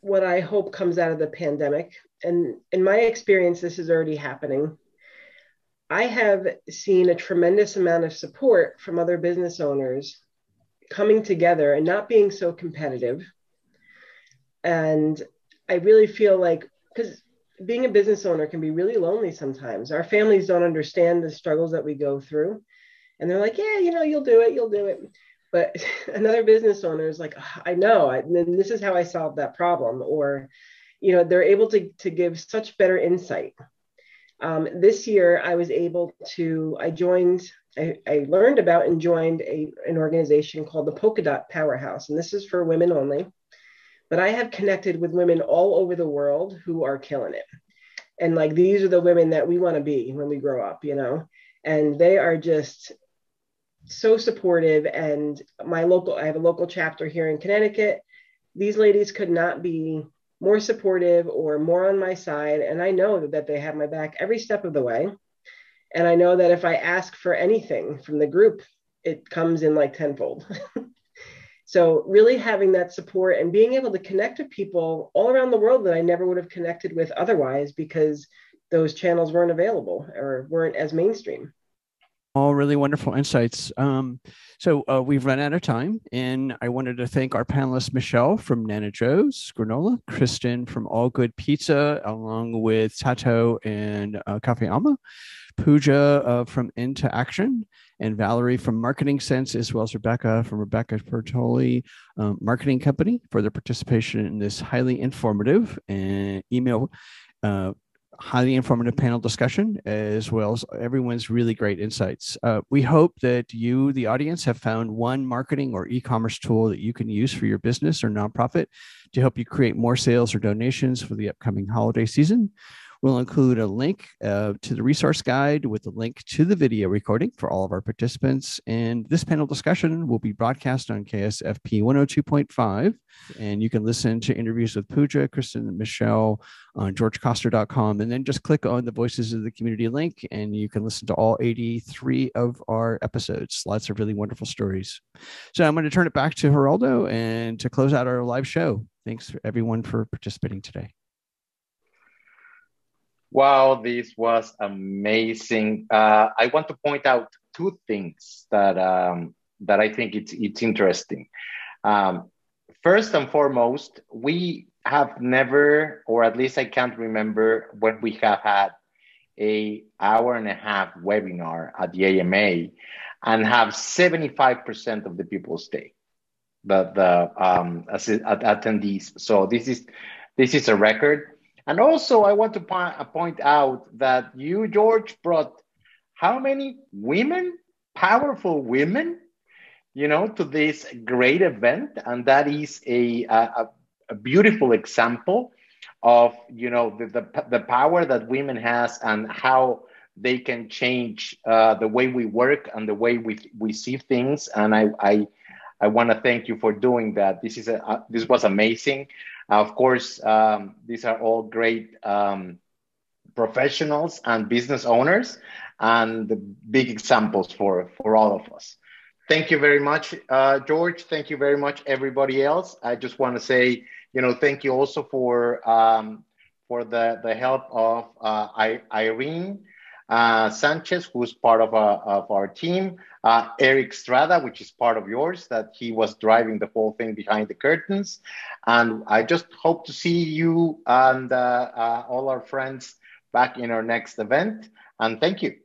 what I hope comes out of the pandemic, and in my experience, this is already happening. I have seen a tremendous amount of support from other business owners coming together and not being so competitive. And I really feel like, because being a business owner can be really lonely sometimes. Our families don't understand the struggles that we go through. And they're like, yeah, you'll do it. But another business owner is like, I know, and this is how I solved that problem. Or, they're able to give such better insight. This year, I was able to, I learned about and joined an organization called the Polka Dot Powerhouse. And this is for women only. But I have connected with women all over the world who are killing it. And like, these are the women that we want to be when we grow up, and they are just so supportive. And I have a local chapter here in Connecticut. These ladies could not be more supportive or more on my side. And I know that they have my back every step of the way. And I know that if I ask for anything from the group, it comes in like tenfold. So really having that support and being able to connect with people all around the world that I never would have connected with otherwise because those channels weren't available or weren't as mainstream. All really wonderful insights. So we've run out of time, and I wanted to thank our panelists, Michelle from Nana Joe's Granola, Kristen from All Good Pizza, along with Tato and Cafe Alma, Pooja from Into Action, and Valerie from Marketing Sense, as well as Rebecca from Rebecca Bertoli Marketing Company for their participation in this highly informative and highly informative panel discussion, as well as everyone's really great insights. We hope that you, the audience, have found one marketing or e-commerce tool that you can use for your business or nonprofit to help you create more sales or donations for the upcoming holiday season. We'll include a link to the resource guide with a link to the video recording for all of our participants. And this panel discussion will be broadcast on KSFP 102.5. And you can listen to interviews with Pooja, Kristen, and Michelle on georgecoster.com. And then just click on the Voices of the Community link, and you can listen to all 83 of our episodes. Lots of really wonderful stories. So I'm going to turn it back to Geraldo and to close out our live show. Thanks everyone for participating today. Wow, this was amazing. I want to point out two things that I think it's interesting. First and foremost, we have never, or at least I can't remember when we have had an hour-and-a-half webinar at the AMA and have 75% of the people stay, the attendees. So this is a record. And also, I want to point out that you, George, brought how many women, powerful women, to this great event. And that is a beautiful example of, the power that women has and how they can change the way we work and the way we see things. And I want to thank you for doing that. This was amazing. Of course, these are all great professionals and business owners and the big examples for all of us. Thank you very much, George. Thank you very much, everybody else. I just want to say, thank you also for the help of Irene Sanchez, who's part of our team, Eric Strada, which is part of yours, that he was driving the whole thing behind the curtains. And I just hope to see you and all our friends back in our next event. And thank you.